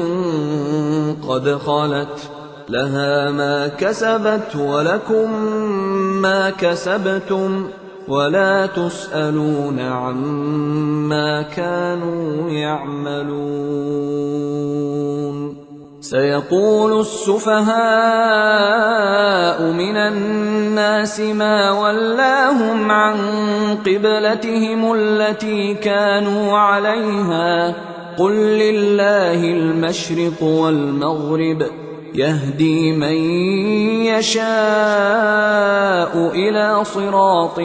قد خلت لها ما كسبت ولكم ما كسبتم ولا تسألون عما كانوا يعملون. سيقول السفهاء من الناس ما ولاهم عن قبلتهم التي كانوا عليها قل لله المشرق والمغرب يهدي من يشاء إلى صراط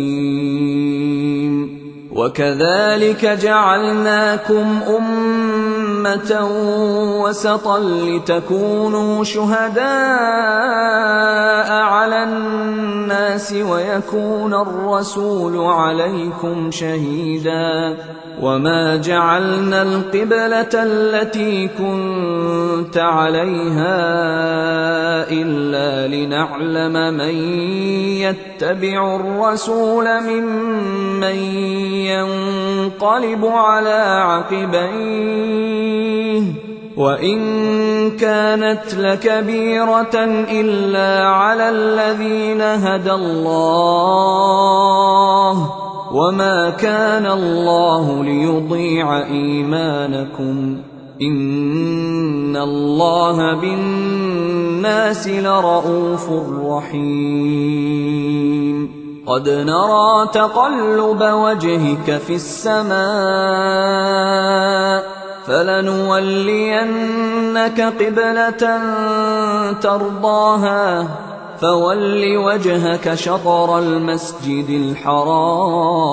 مستقيم. وكذلك جعلناكم أمة وسطا لتكونوا شهداء على الناس ويكون الرسول عليكم شهيدا. وما جعلنا القبلة التي كنت عليها إلا لنعلم من يتبع الرسول ممن ينقلب على عقبيه وإن كانت لكبيرة إلا على الذين هدى الله وما كان الله ليضيع إيمانكم إن الله بالناس لرءوف رحيم. قد نرى تقلب وجهك في السماء فلنولينك قبلة ترضاها فول وجهك شطر المسجد الحرام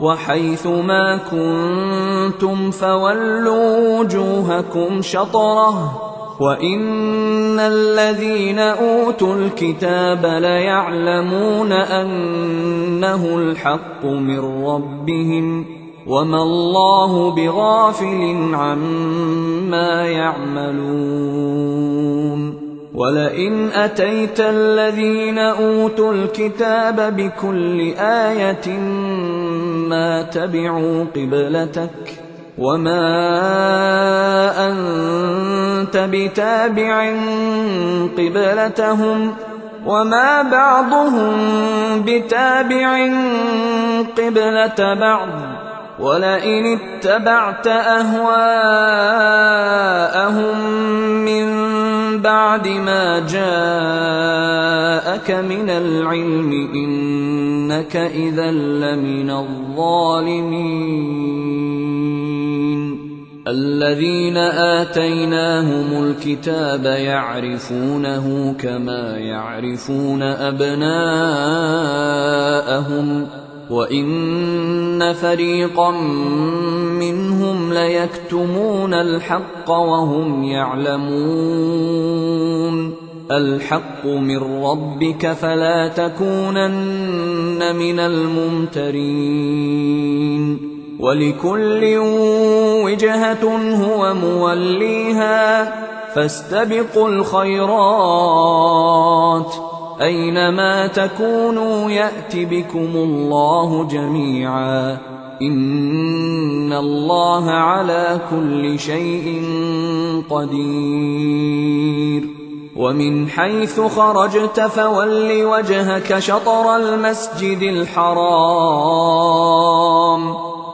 وحيث ما كنتم فولوا وجوهكم شطره وإن الذين أوتوا الكتاب ليعلمون أنه الحق من ربهم وما الله بغافل عما يعملون. ولئن أتيت الذين أوتوا الكتاب بكل آية ما تبعوا قبلتك وما أنت بتابع قبلتهم وما بعضهم بتابع قبلة بعض ولئن اتبعت أهواءهم من بعد ما جاءك من العلم إنك إذا لمن الظالمين. الذين آتيناهم الكتاب يعرفونه كما يعرفون أبناءهم وإن فريقا منهم ليكتمون الحق وهم يعلمون. الحق من ربك فلا تكونن من الممترين. ولكل وجهة هو موليها فاستبقوا الخيرات أينما تكونوا يأت بكم الله جميعا إن الله على كل شيء قدير. ومن حيث خرجت فول وجهك شطر المسجد الحرام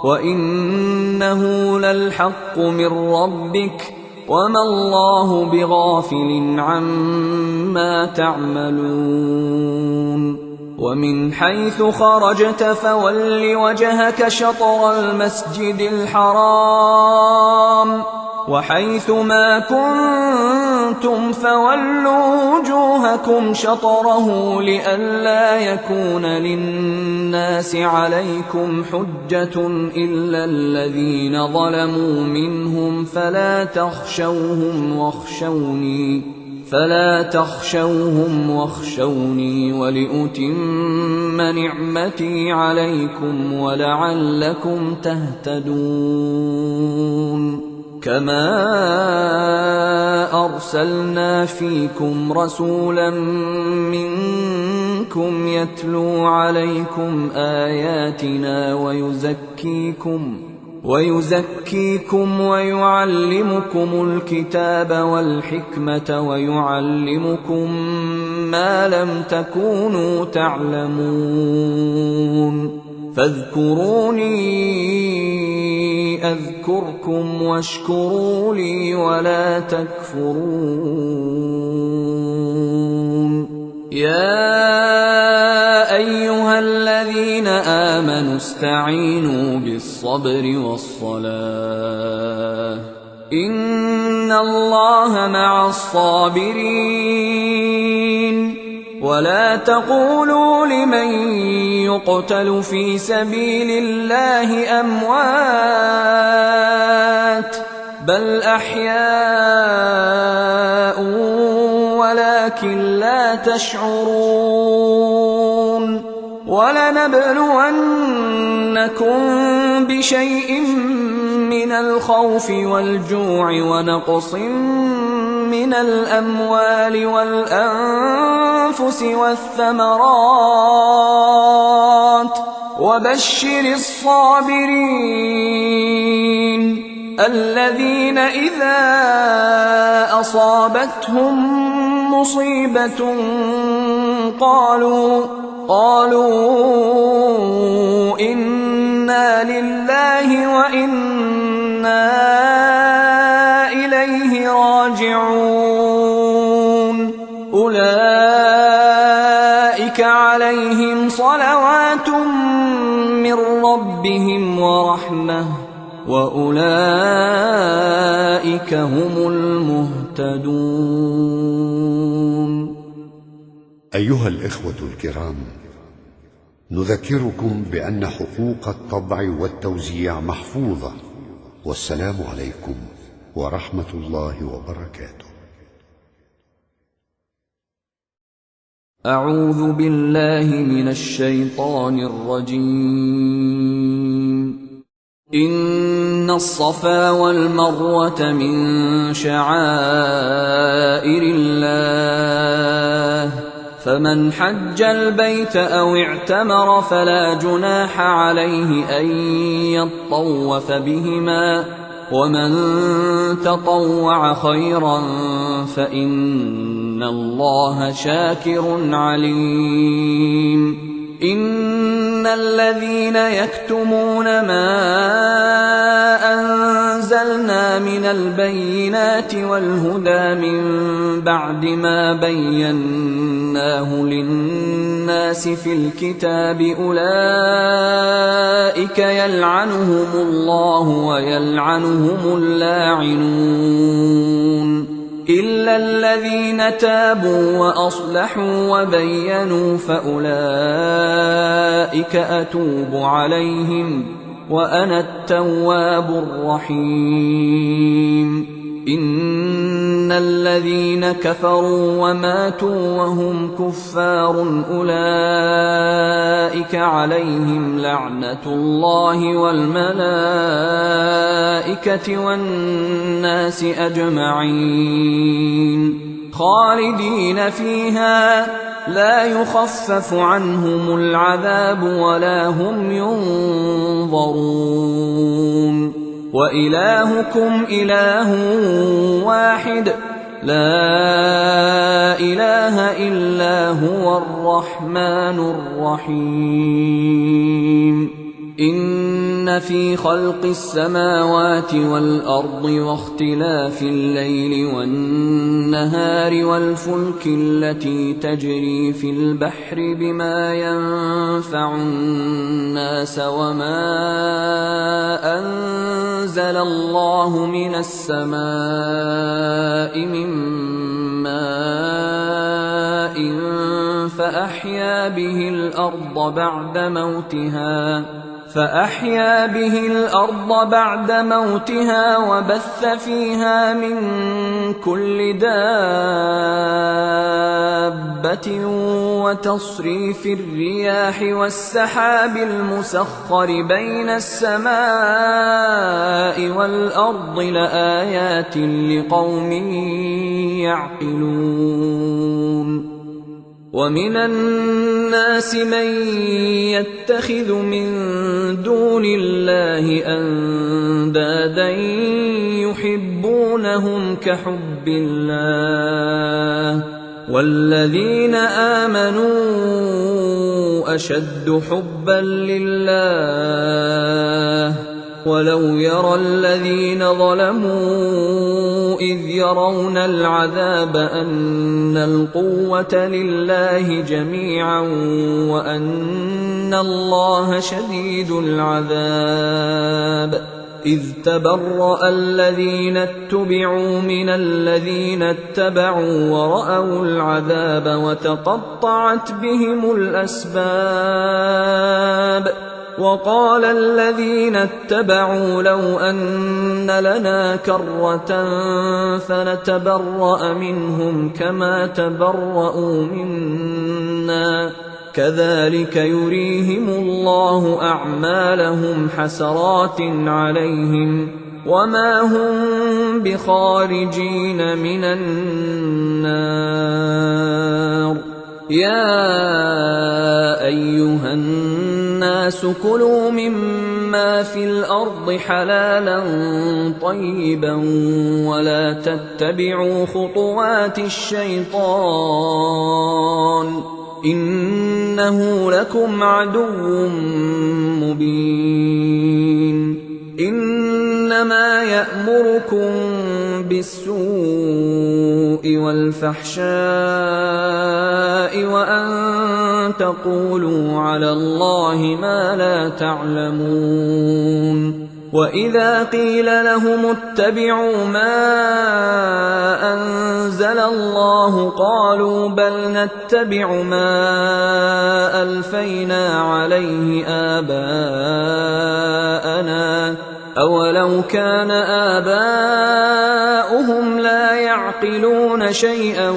وإنه للحق من ربك وما الله بغافل عما تعملون. ومن حيث خرجت فول وجهك شطر المسجد الحرام وحيث ما كنتم فولوا وجوهكم شطره لئلا يكون للناس عليكم حجة إلا الذين ظلموا منهم فلا تخشوهم واخشوني ولأتم نعمتي عليكم ولعلكم تهتدون. كما أرسلنا فيكم رسولا منكم يتلو عليكم آياتنا ويزكيكم ويعلمكم الكتاب والحكمة ويعلمكم ما لم تكونوا تعلمون فاذكروني أذكركم واشكروا لي ولا تكفرون يا أيها الذين آمنوا استعينوا بالصبر والصلاة إن الله مع الصابرين ولا تقولوا لمن يقتل في سبيل الله أموات بل أحياء ولكن لا تشعرون ولنبلونكم بشيء من الخوف والجوع ونقص من الأموال والأنفس والثمرات وبشر الصابرين الذين إذا أصابتهم مصيبة قالوا إنا لله وإنا إليه راجعون أولئك عليهم صلوات من ربهم ورحمة وأولئك هم المهتدون. أيها الإخوة الكرام، نذكركم بأن حقوق الطبع والتوزيع محفوظة، والسلام عليكم ورحمة الله وبركاته. أعوذ بالله من الشيطان الرجيم. إن الصفا والمروة من شعائر الله فمن حج البيت أو اعتمر فلا جناح عليه أن يطوف بهما ومن تطوع خيرا فإن الله شاكر عليم. إن الذين يكتمون ما أنزلنا من البينات والهدى من بعد ما بيناه للناس في الكتاب أولئك يلعنهم الله ويلعنهم اللاعنون إلا الذين تابوا وأصلحوا وبينوا فأولئك أتوب عليهم وأنا التواب الرحيم. إن الذين كفروا وماتوا وهم كفار أولئك عليهم لعنة الله والملائكة والناس أجمعين خالدين فيها لا يخفف عنهم العذاب ولا هم ينظرون. وإلهكم إله واحد لا إله إلا هو الرحمن الرحيم. إن في خلق السماوات والأرض واختلاف الليل والنهار والفلك التي تجري في البحر بما ينفع الناس وما أنزل الله من السماء من ماء فأحيا به الأرض بعد موتها وبث فيها من كل دابة وتصريف الرياح والسحاب المسخر بين السماء والأرض لآيات لقوم يعقلون. ومن الناس من يتخذ من دون الله يحبونهم كحب الله، والذين آمنوا أشد حبا لله. ولو يرى الذين ظلموا إذ يرون العذاب أن القوة لله جميعا وأن الله شديد العذاب، إذ تبرأ الذين اتبعوا من الذين اتبعوا ورأوا العذاب وتقطعت بهم الأسباب. وقال الذين اتبعوا لو أن لنا كرة فنتبرأ منهم كما تبرأوا منا، كذلك يريهم الله أعمالهم حسرات عليهم وما هم بخارجين من النار. يا أيها الناس كلوا مما في الأرض حلالا طيبا ولا تتبعوا خطوات الشيطان إنه لكم عدو مبين. إنما يأمركم بالسوء والفحشاء وأن تقولوا على الله ما لا تعلمون. وإذا قيل لهم اتبعوا ما أنزل الله قالوا بل نتبع ما ألفينا عليه آباءنا أولو كان آباؤهم لا يعقلون شيئا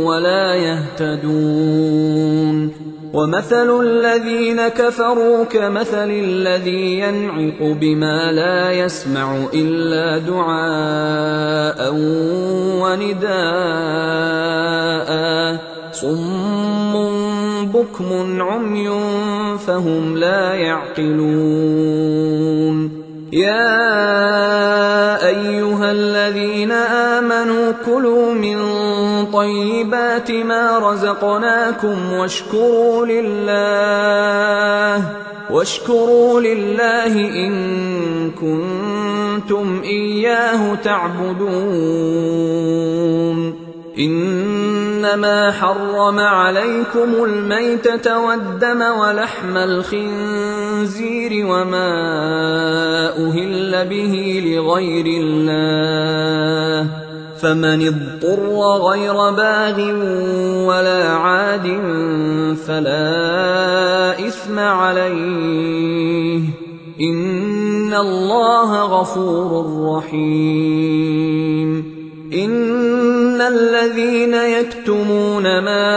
ولا يهتدون. ومثل الذين كفروا كمثل الذي ينعق بما لا يسمع إلا دعاء ونداء صم بكم عمي فهم لا يعقلون. يا أيها الذين آمنوا كلوا من طيبات ما رزقناكم واشكروا لله إن كنتم إياه تعبدون. إنما حرم عليكم الميتة والدم ولحم الخنزير وما أهل به لغير الله، فمن اضطر غير باغ ولا عاد فلا إثم عليه إن الله غفور رحيم. إن الذين يكتمون ما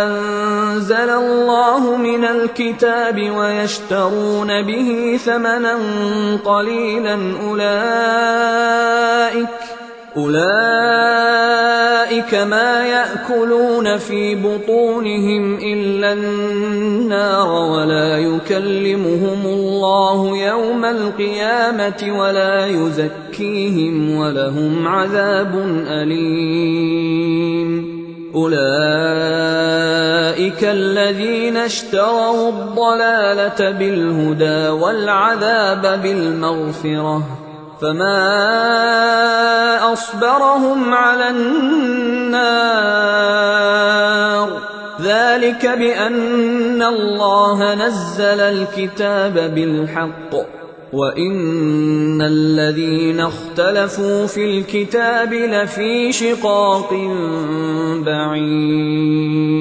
أنزل الله من الكتاب ويشترون به ثمنا قليلا أولئك ما يأكلون في بطونهم إلا النار ولا يكلمهم الله يوم القيامة ولا يزكيهم ولهم عذاب أليم. أولئك الذين اشتروا الضلالة بالهدى والعذاب بالمغفرة فما أصبرهم على النار، ذلك بأن الله نزل الكتاب بالحق وإن الذين اختلفوا في الكتاب لفي شقاق بعيد.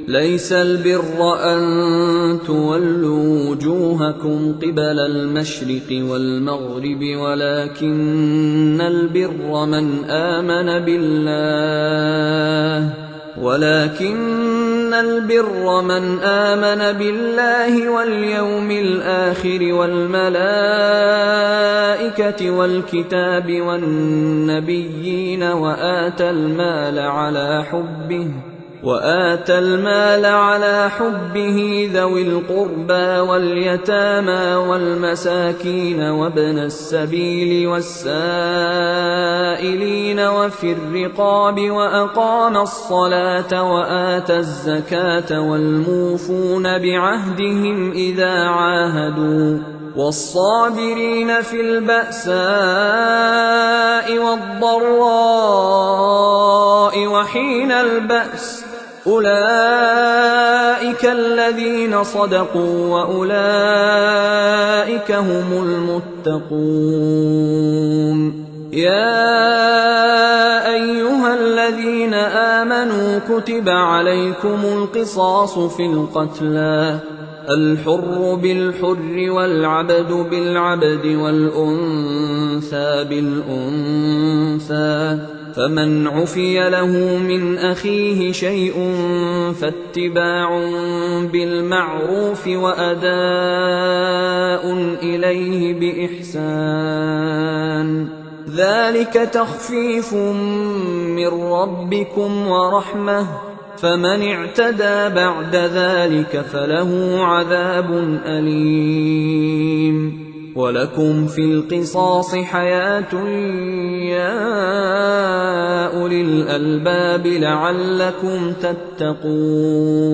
ليس البر أن تولوا وجوهكم قبل المشرق والمغرب ولكن البر من آمن بالله واليوم الآخر والملائكة والكتاب والنبيين وآتى المال على حبه وآتى المال على حبه ذوي القربى واليتامى والمساكين وابن السبيل والسائلين وفي الرقاب وأقام الصلاة وآتى الزكاة والموفون بعهدهم إذا عاهدوا والصابرين في البأساء والضراء وحين البأس أولئك الذين صدقوا وأولئك هم المتقون. يا أيها الذين آمنوا كتب عليكم القصاص في القتلى الحر بالحر والعبد بالعبد والأنثى بالأنثى فمن عفي له من أخيه شيء فاتباع بالمعروف وأداء إليه بإحسان ذلك تخفيف من ربكم ورحمة فمن اعتدى بعد ذلك فله عذاب أليم. ولكم في القصاص حياة يا أولي الألباب لعلكم تتقون.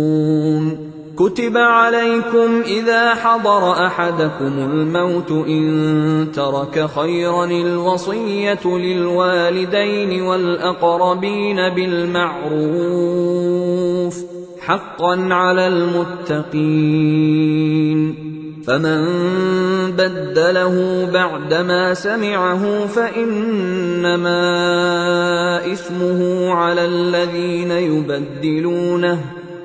كتب عليكم إذا حضر أحدكم الموت إن ترك خيرا الوصية للوالدين والأقربين بالمعروف حقا على المتقين. فمن بدله بعدما سمعه فإنما إثمه على الذين يبدلونه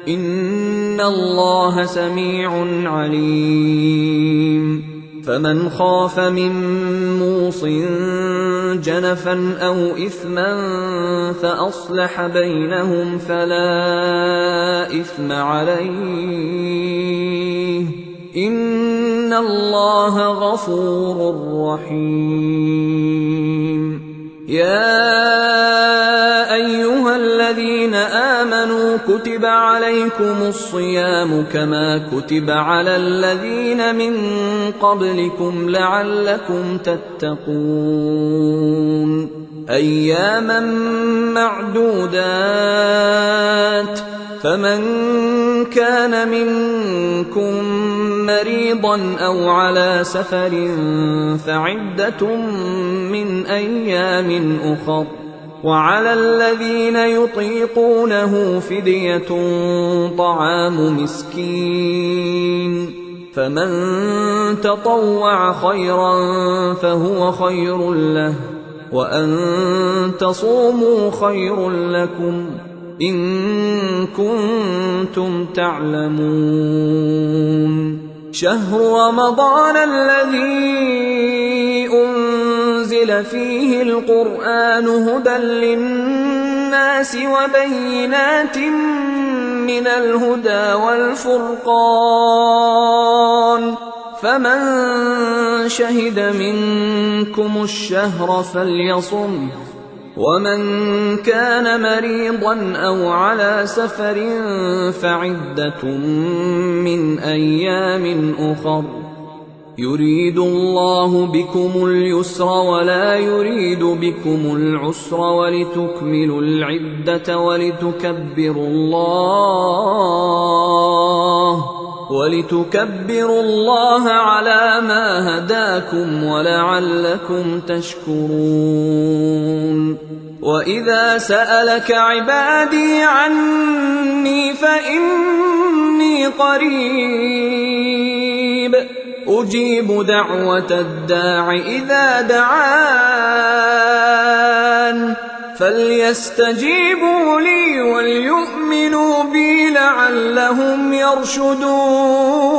إن الله سميع عليم. فمن خاف من موص جنفا أو إثما فأصلح بينهم فلا إثم عليه إن الله غفور رحيم. يا أيها الذين آمنوا كتب عليكم الصيام كما كتب على الذين من قبلكم لعلكم تتقون. أياما معدودات فمن كان منكم مريضا أو على سفر فعدة من أيام أخر وعلى الذين يطيقونه فدية طعام مسكين فمن تطوع خيرا فهو خير له وأن تصوموا خير لكم إن كنتم تعلمون. شهر رمضان الذي أنزل فيه القرآن هدى للناس وبينات من الهدى والفرقان فمن شهد منكم الشهر فليصم ومن كان مريضا أو على سفر فعدة من أيام أخر يريد الله بكم اليسر ولا يريد بكم العسر ولتكملوا العدة ولتكبروا الله على ما هداكم ولعلكم تشكرون. وإذا سألك عبادي عني فإني قريب أجيب دعوة الداع إذا دعان فليستجيبوا لي وليؤمنوا بي لعلهم يرشدون.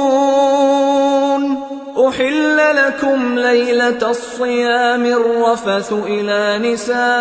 أحل لكم ليلة الصيام الرفث إلى نسائكم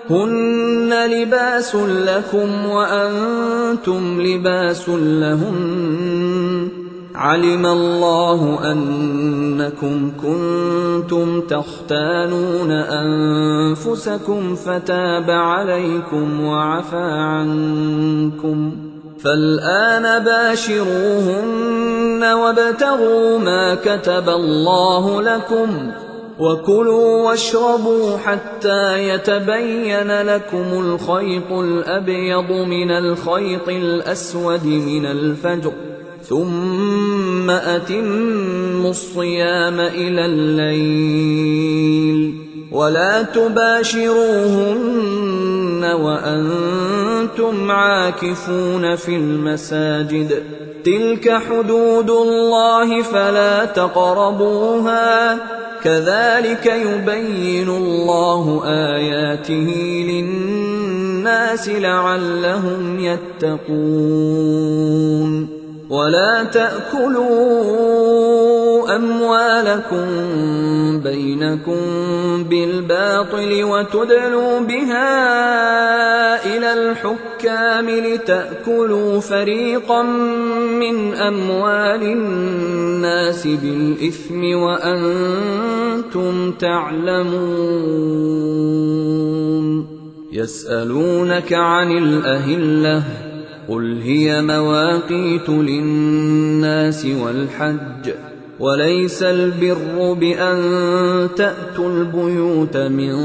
هن لباس لكم وأنتم لباس لهن علم الله أنكم كنتم تختانون أنفسكم فتاب عليكم وعفى عنكم، فالآن باشروهن وابتغوا ما كتب الله لكم، وكلوا واشربوا حتى يتبين لكم الخيط الأبيض من الخيط الأسود من الفجر، ثم أتموا الصيام إلى الليل، ولا تباشروهن وأنتم عاكفون في المساجد، تلك حدود الله فلا تقربوها، كذلك يبين الله آياته للناس لعلهم يتقون. ولا تأكلوا أموالكم بينكم بالباطل وتدلوا بها إلى الحكام لتأكلوا فريقا من أموال الناس بالإثم وأنتم تعلمون. يسألونك عن الأهلة، قل هي مواقيت للناس والحج، وليس البر بأن تأتوا البيوت من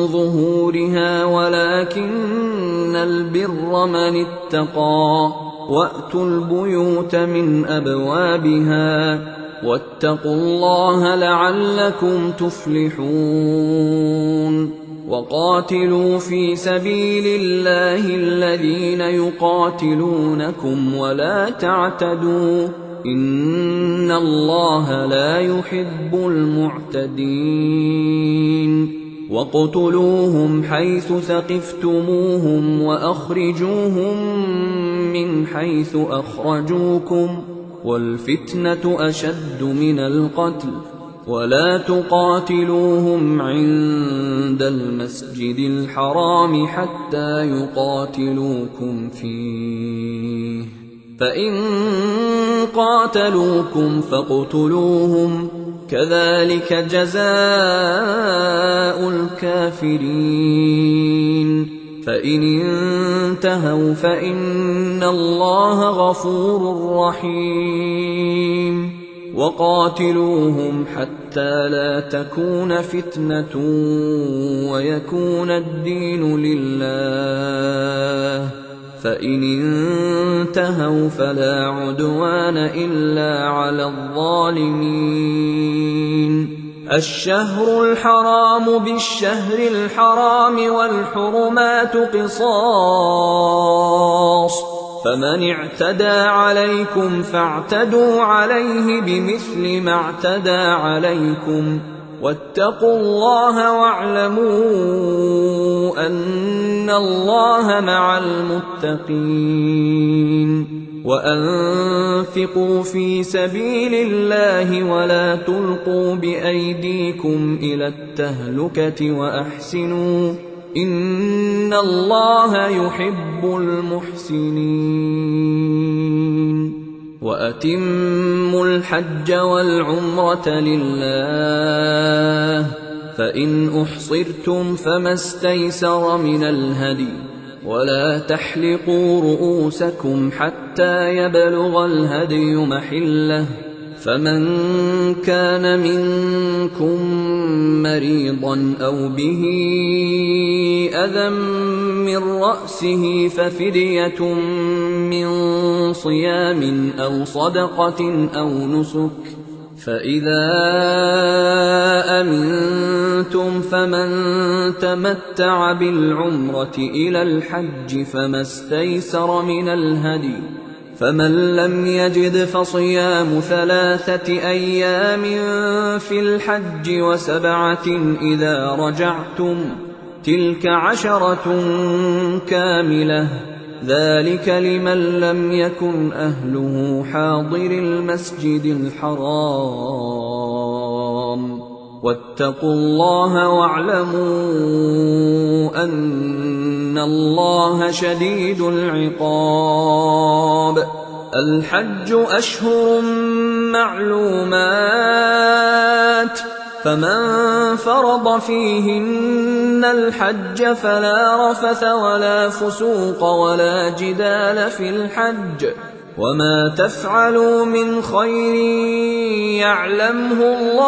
ظهورها، ولكن البر من اتقى، وأتوا البيوت من أبوابها، واتقوا الله لعلكم تفلحون. وقاتلوا في سبيل الله الذين يقاتلونكم ولا تعتدوا، إن الله لا يحب المعتدين. واقتلوهم حيث ثقفتموهم وأخرجوهم من حيث أخرجوكم، والفتنة أشد من القتل، ولا تقاتلوهم عند المسجد الحرام حتى يقاتلوكم فيه، فإن قاتلوكم فاقتلوهم، كذلك جزاء الكافرين. فإن انتهوا فإن الله غفور رحيم. وقاتلوهم حتى لا تكون فتنة ويكون الدين لله، فإن انتهوا فلا عدوان إلا على الظالمين. الشهر الحرام بالشهر الحرام والحرمات قصاص، فمن اعتدى عليكم فاعتدوا عليه بمثل ما اعتدى عليكم، واتقوا الله واعلموا أن الله مع المتقين. وأنفقوا في سبيل الله ولا تلقوا بأيديكم إلى التهلكة وأحسنوا، إن الله يحب المحسنين. وأتموا الحج والعمرة لله، فإن أحصرتم فما استيسر من الهدي، ولا تحلقوا رؤوسكم حتى يبلغ الهدي محله، فمن كان منكم مريضا أو به أذى من رأسه ففدية من صيام أو صدقة أو نسك، فإذا أمنتم فمن تمتع بالعمرة إلى الحج فما استيسر من الهدي، فمن لم يجد فصيام 3 أيام في الحج و7 إذا رجعتم، تلك 10 كاملة، ذلك لمن لم يكن أهله حاضر المسجد الحرام. واتقوا الله واعلموا أن الله شديد العقاب. الحج أشهر معلومات، فمن فرض فيهن الحج فلا رفث ولا فسوق ولا جدال في الحج، وما تفعلوا من خير يعلمه الله،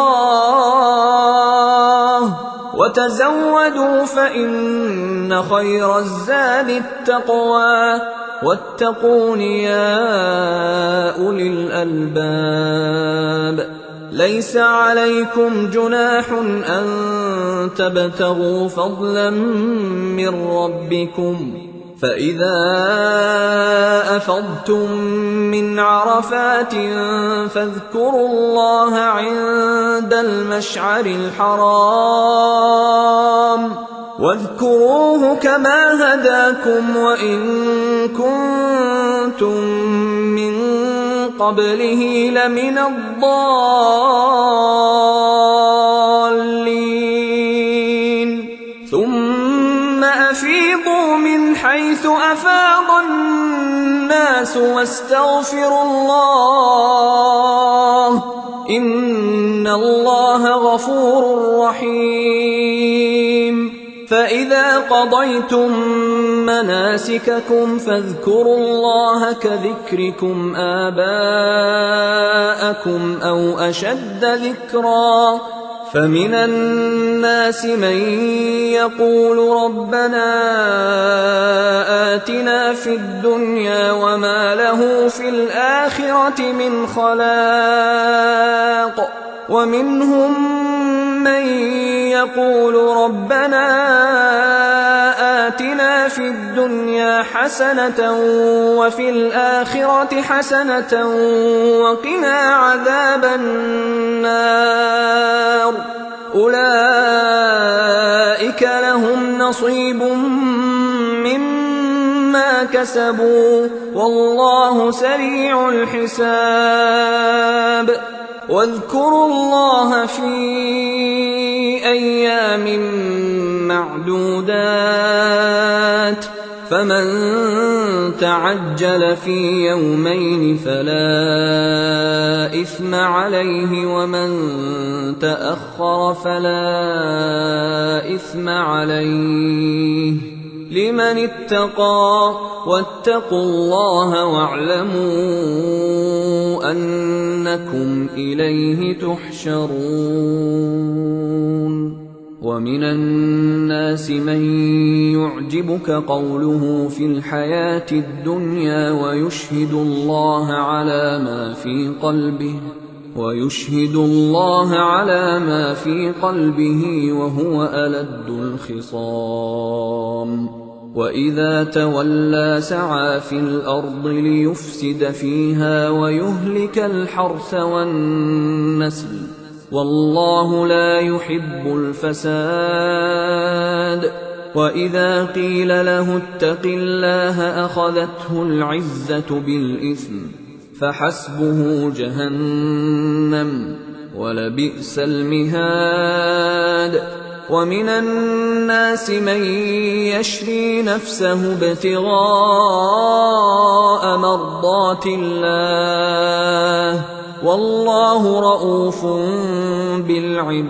وتزودوا فإن خير الزاد التقوى، واتقون يا أولي الألباب. ليس عليكم جناح أن تبتغوا فضلا من ربكم، فإذا أفضتم من عرفات فاذكروا الله عند المشعر الحرام، واذكروه كما هداكم وإن كنتم من قبله لمن الضالين. ثم أفيضوا من حيث أفاض الناس واستغفروا الله، إن الله غفور رحيم. فإذا قضيتم مناسككم فاذكروا الله كذكركم آباءكم أو أشد ذكرا، فمن الناس من يقول ربنا آتنا في الدنيا وما له في الآخرة من خلاق، ومنهم من يقول ربنا آتنا في الدنيا حسنة وفي الآخرة حسنة وقنا عذاب النار. أولئك لهم نصيب مما كسبوا والله سريع الحساب. واذكروا الله في أيام معدودات، فمن تعجل في يومين فلا إثم عليه، ومن تأخر فلا إثم عليه، لمن اتقى. واتقوا الله واعلموا أنكم إليه تحشرون. ومن الناس من يعجبك قوله في الحياة الدنيا ويشهد الله على ما في قلبه وهو ألد الخصام. وإذا تولى سعى في الأرض ليفسد فيها ويهلك الحرث والنسل، والله لا يحب الفساد. وإذا قيل له اتق الله أخذته العزة بالإثم، فحسبه جهنم ولبئس المهاد. ومن الناس من يشري نفسه ابتغاء مرضات الله، والله رؤوف بالعباد.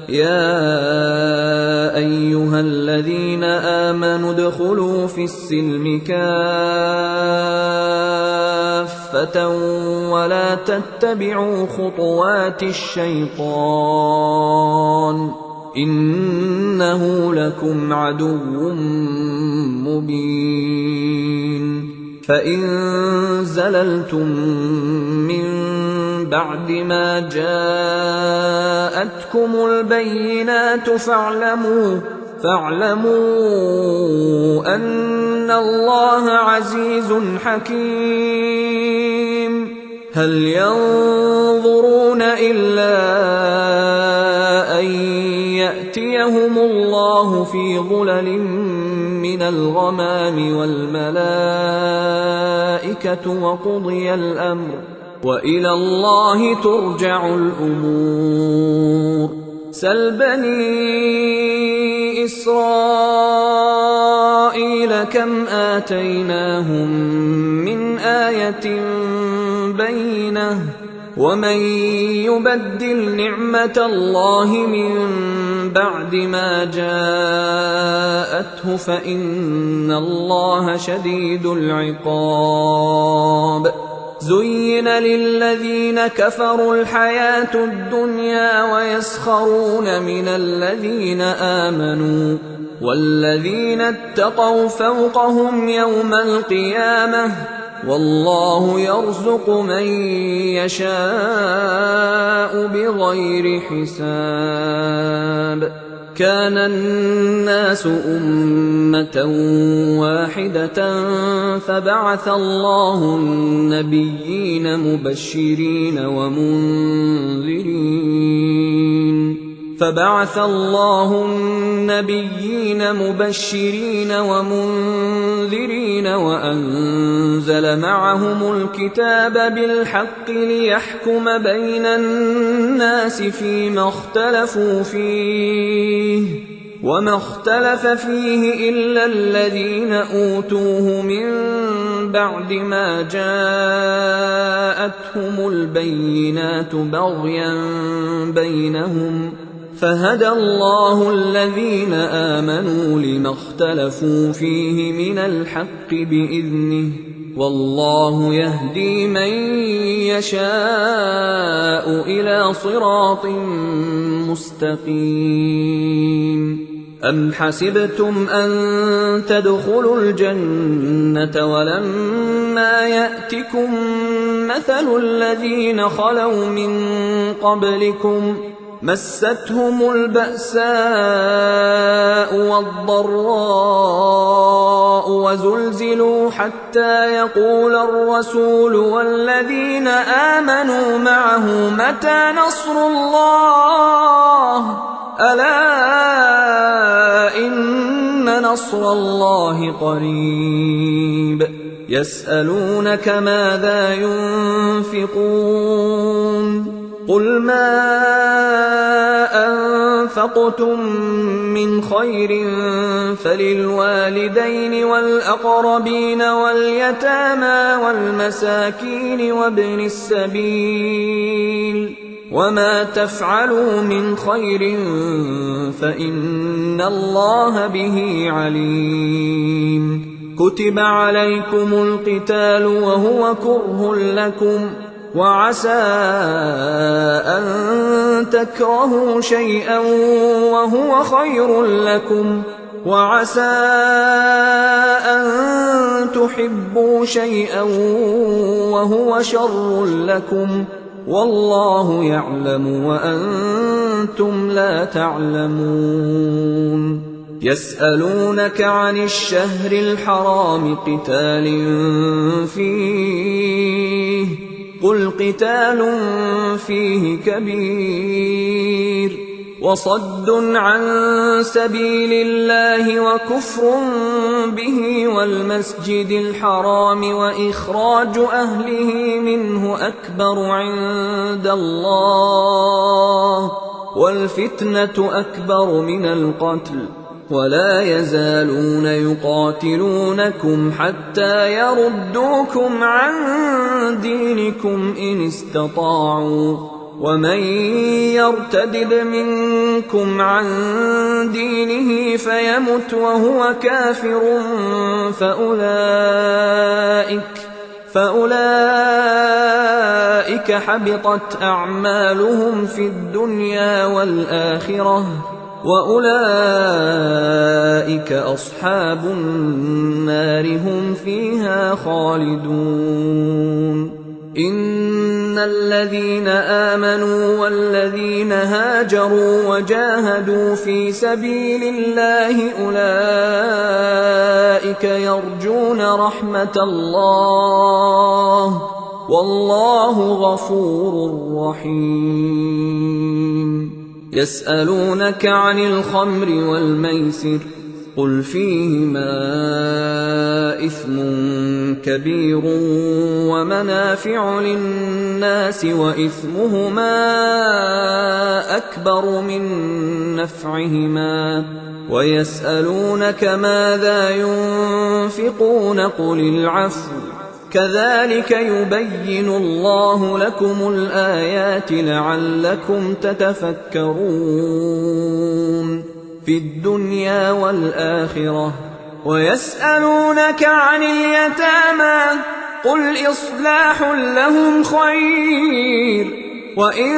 يا أيها الذين آمنوا ادخلوا في السلم كافة ولا تتبعوا خطوات الشيطان، إنه لكم عدو مبين. فإن زللتم من بعد ما جاءتكم البينات فاعلموا أن الله عزيز حكيم. هل ينظرون إلا أن يأتيهم الله في ظلل من الغمام والملائكة وقضي الأمر، وإلى الله ترجع الأمور. سل بني إسرائيل كم آتيناهم من آية بينة ومن يبدل نعمة الله من بعد ما جاءته فإن الله شديد العقاب زين للذين كفروا الحياة الدنيا ويسخرون من الذين آمنوا والذين اتقوا فوقهم يوم القيامة والله يرزق من يشاء بغير حساب كان الناس أمة واحدة فبعث الله النبيين مبشرين ومنذرين وأنزل معهم الكتاب بالحق ليحكم بين الناس فيما اختلفوا فيه وما اختلف فيه إلا الذين أوتوه من بعد ما جاءتهم البينات بغيا بينهم فهدى الله الذين آمنوا لما اختلفوا فيه من الحق بإذنه والله يهدي من يشاء إلى صراط مستقيم أم حسبتم أن تدخلوا الجنة ولما يأتكم مثل الذين خلوا من قبلكم مستهم البأساء والضراء وزلزلوا حتى يقول الرسول والذين آمنوا معه متى نصر الله ألا إن نصر الله قريب يسألونك ماذا ينفقون قل ما أنفقتم من خير فللوالدين والأقربين واليتامى والمساكين وابن السبيل وما تفعلوا من خير فإن الله به عليم كتب عليكم القتال وهو كره لكم وعسى أن تكرهوا شيئا وهو خير لكم وعسى أن تحبوا شيئا وهو شر لكم والله يعلم وأنتم لا تعلمون يسألونك عن الشهر الحرام قتال فيه قل قتال فيه كبير وصد عن سبيل الله وكفر به والمسجد الحرام وإخراج أهله منه أكبر عند الله والفتنة أكبر من القتل ولا يزالون يقاتلونكم حتى يردوكم عن دينكم إن استطاعوا ومن يرتدد منكم عن دينه فيمت وهو كافر فأولئك حبطت أعمالهم في الدنيا والآخرة وأولئك أصحاب النار هم فيها خالدون إن الذين آمنوا والذين هاجروا وجاهدوا في سبيل الله أولئك يرجون رحمة الله والله غفور رحيم يسألونك عن الخمر والميسر قل فيهما إثم كبير ومنافع للناس وإثمهما أكبر من نفعهما ويسألونك ماذا ينفقون قل العفو كذلك يبين الله لكم الآيات لعلكم تتفكرون في الدنيا والآخرة ويسألونك عن اليتامى قل إصلاح لهم خير وإن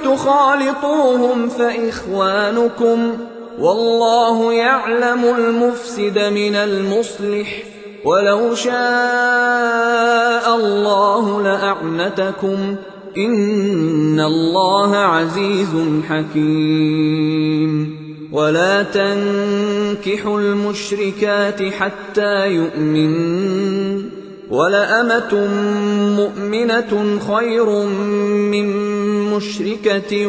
تخالطوهم فإخوانكم والله يعلم المفسد من المصلح ولو شاء الله لأعنتكم إن الله عزيز حكيم ولا تنكحوا المشركات حتى يؤمنن ولأمة مؤمنة خير من مشركة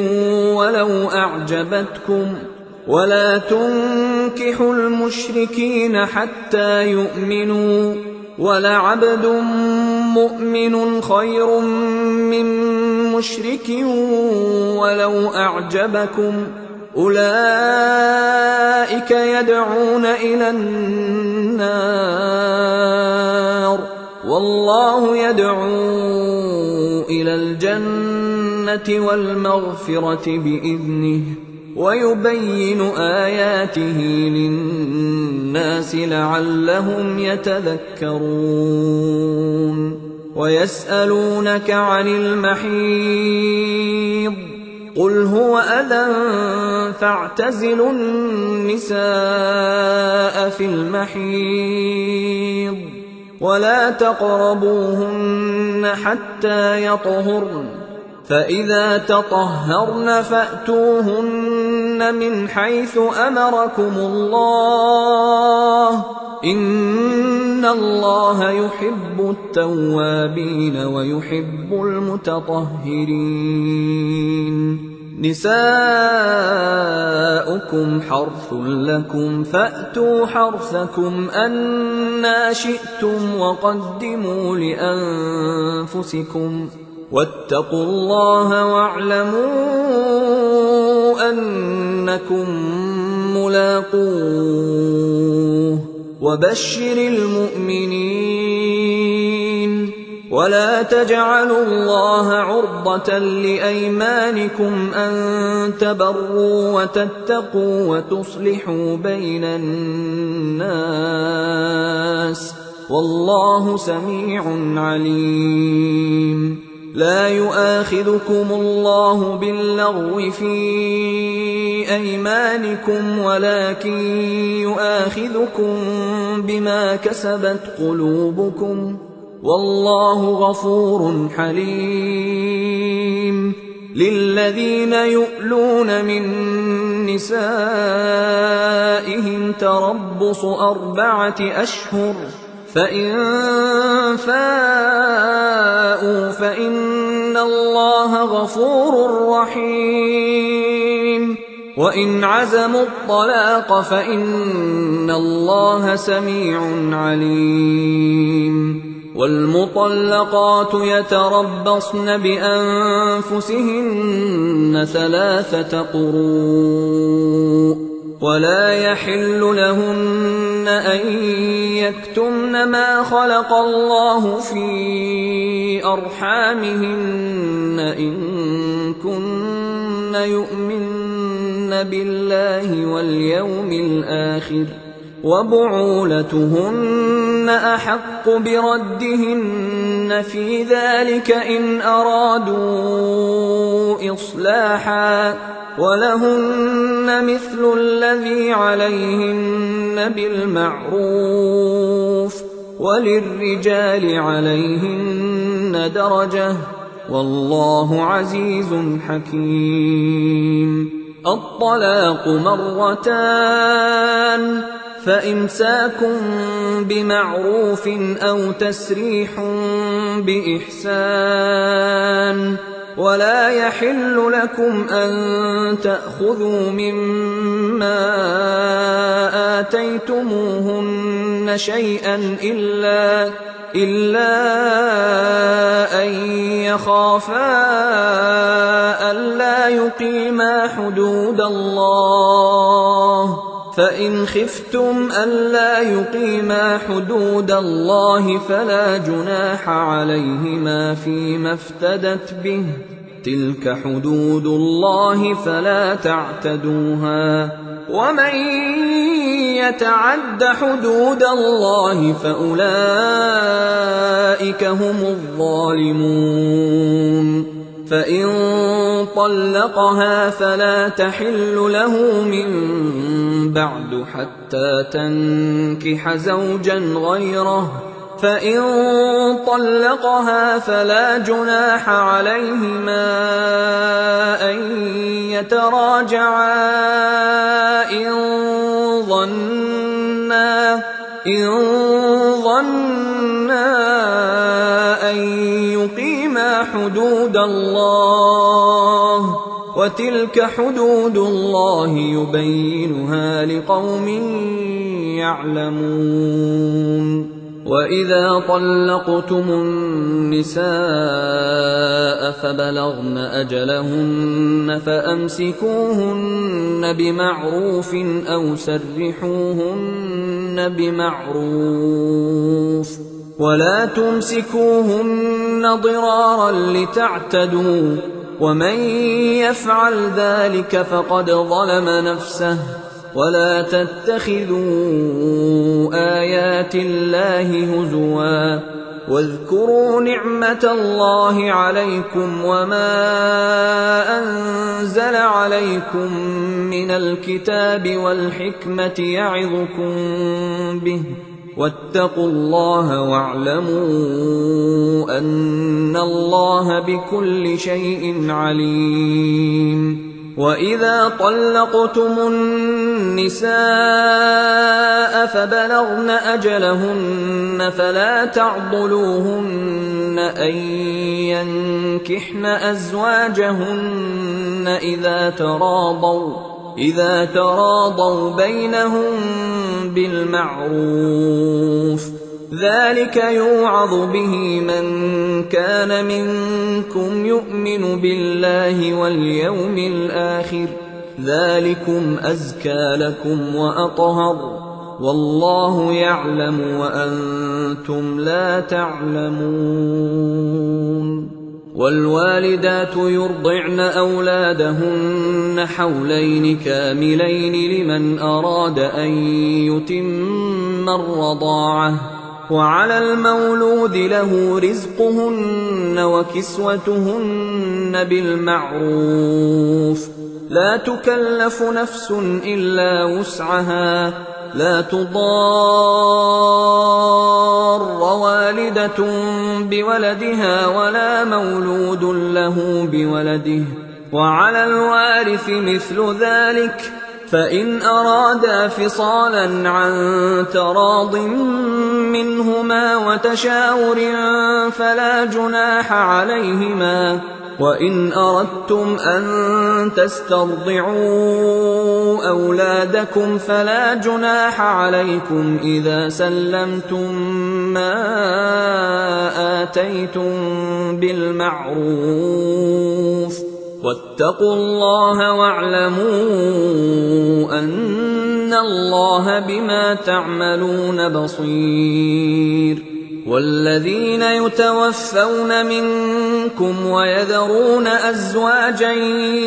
ولو أعجبتكم ولا تنكحوا المشركين حتى يؤمنوا ولعبد مؤمن خير من مشرك ولو أعجبكم أولئك يدعون إلى النار والله يدعو إلى الجنة والمغفرة بإذنه ويبين آياته للناس لعلهم يتذكرون ويسألونك عن المحيض قل هو أذى فاعتزلوا النساء في المحيض ولا تقربوهن حتى يطهرن فإذا تطهرن فأتوهن من حيث أمركم الله إن الله يحب التوابين ويحب المتطهرين نساؤكم حرث لكم فأتوا حرثكم أنى شئتم وقدموا لأنفسكم واتقوا الله واعلموا أنكم ملاقوه وبشر المؤمنين ولا تجعلوا الله عرضة لأيمانكم أن تبروا وتتقوا وتصلحوا بين الناس والله سميع عليم لا يؤاخذكم الله باللغو في أيمانكم ولكن يؤاخذكم بما كسبت قلوبكم والله غفور حليم للذين يؤلون من نسائهم تربص 4 أشهر فإن فاءوا فإن الله غفور رحيم وإن عزموا الطلاق فإن الله سميع عليم والمطلقات يتربصن بأنفسهن 3 قروء ولا يحل لهن أن يكتمن ما خلق الله في أرحامهن إن كن يؤمن بالله واليوم الآخر وبعولتهن أحق بردهن في ذلك إن أرادوا إصلاحا ولهن مثل الذي عليهن بالمعروف وللرجال عليهن درجة والله عزيز حكيم الطلاق 2 فإمساك بمعروف أو تسريح بإحسان ولا يحل لكم أن تأخذوا مما آتيتموهن شيئا إلا أن يخافا ألا يقيما حدود الله، فإن خفتم ألا يقيما حدود الله فلا جناح عليهما فيما افتدت به، تلك حدود الله فلا تعتدوها، ومن يتعد حدود الله فأولئك هم الظالمون. فإن طلقها فلا تحل له من بعد حتى تنكح زوجا غيره، فإن طلقها فلا جناح عليهما أن يتراجعا إن ظنا أن يقيما حدود الله، وتلك حدود الله يبينها لقوم يعلمون. وإذا طلقتم النساء فبلغن أجلهن فأمسكوهن بمعروف أو سرحوهن بمعروف، ولا تمسكوهن ضرارا لتعتدوا، ومن يفعل ذلك فقد ظلم نفسه. ولا تتخذوا آيات الله هزوا، واذكروا نعمة الله عليكم وما أنزل عليكم من الكتاب والحكمة يعظكم به، واتقوا الله واعلموا أن الله بكل شيء عليم. وإذا طلقتم النساء فبلغن أجلهن فلا تعضلوهن أن ينكحن أزواجهن إذا تراضوا بينهم بالمعروف، ذلك يوعظ به من كان منكم يؤمن بالله واليوم الآخر، ذلكم أزكى لكم وأطهر، والله يعلم وأنتم لا تعلمون. والوالدات يرضعن أولادهن حولين كاملين لمن أراد أن يتم الرضاعة، وعلى المولود له رزقهن وكسوتهن بالمعروف، لا تكلف نفس إلا وسعها، لا تضار والدة بولدها ولا مولود له بولده، وعلى الوارث مثل ذلك، فإن أرادا فصالا عن تراض منهما وتشاور فلا جناح عليهما. وإن أردتم أن تسترضعوا أولادكم فلا جناح عليكم إذا سلمتم ما آتيتم بالمعروف، واتقوا الله واعلموا أن الله بما تعملون بصير. والذين يتوفون منكم ويذرون أزواجا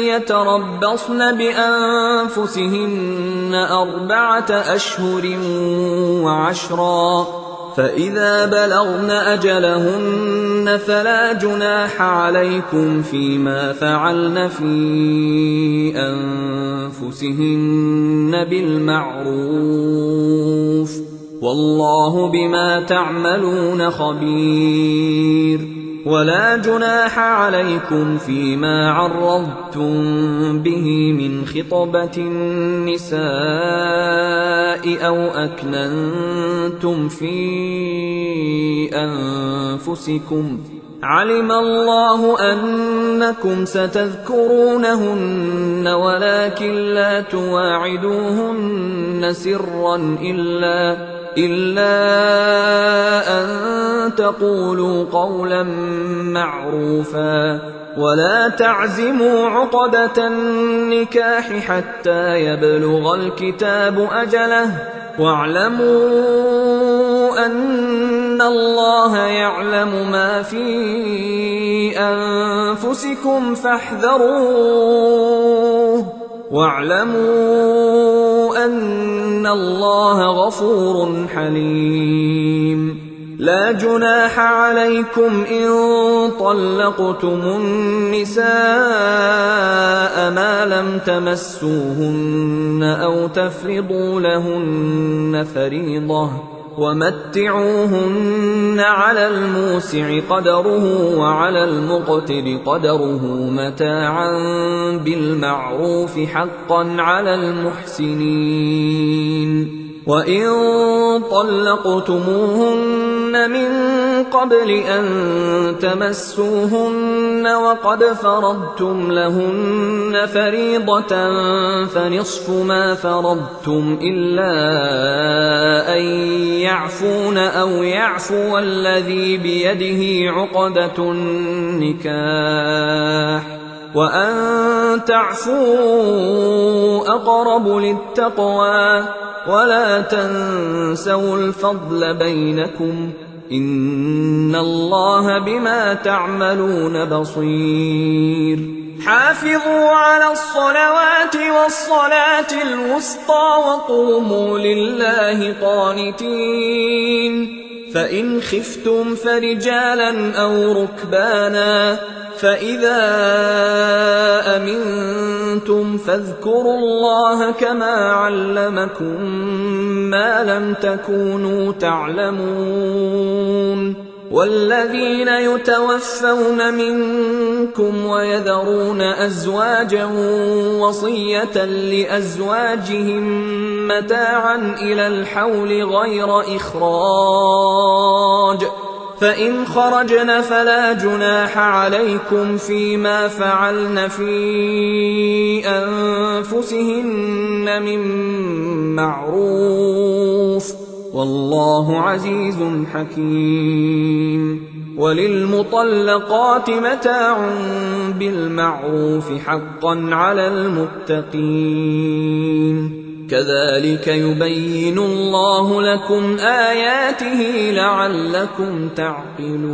يتربصن بأنفسهن 4 أشهر و10، فإذا بلغن أجلهن فلا جناح عليكم فيما فعلن في أنفسهن بالمعروف، والله بما تعملون خبير. ولا جناح عليكم فيما عرضتم به من خطبة النساء أو أكننتم في أنفسكم، علم الله أنكم ستذكرونهن ولكن لا تواعدوهن سرا إلا أن تقولوا قولا معروفا ولا تعزموا عقدة النكاح حتى يبلغ الكتاب أجله واعلموا أن الله يعلم ما في أنفسكم فاحذروه واعلموا أن الله غفور حليم لا جناح عليكم إن طلقتم النساء ما لم تمسوهن أو تفرضوا لهن فريضة ومتعوهن على الموسع قدره وعلى المقتر قدره متاعا بالمعروف حقا على المحسنين وإن طلقتموهن من قبل أن تمسوهن وقد فرضتم لهن فريضة فنصف ما فرضتم إلا أن يعفون أو يعفو الذي بيده عقدة النكاح وأن تعفوا أقرب للتقوى ولا تنسوا الفضل بينكم إن الله بما تعملون بصير حافظوا على الصلوات والصلاة الوسطى وقوموا لله قانتين فإن خفتم فرجالا أو ركبانا فإذا أمنتم فاذكروا الله كما علمكم ما لم تكونوا تعلمون والذين يتوفون منكم ويذرون أزواجا وصية لأزواجهم متاعا إلى الحول غير إخراج فإن خرجن فلا جناح عليكم فيما فعلن في أنفسهن من معروف والله عزيز حكيم وللمطلقات متاع بالمعروف حقا على المتقين كذلك يبين الله لكم آياته لعلكم تعقلون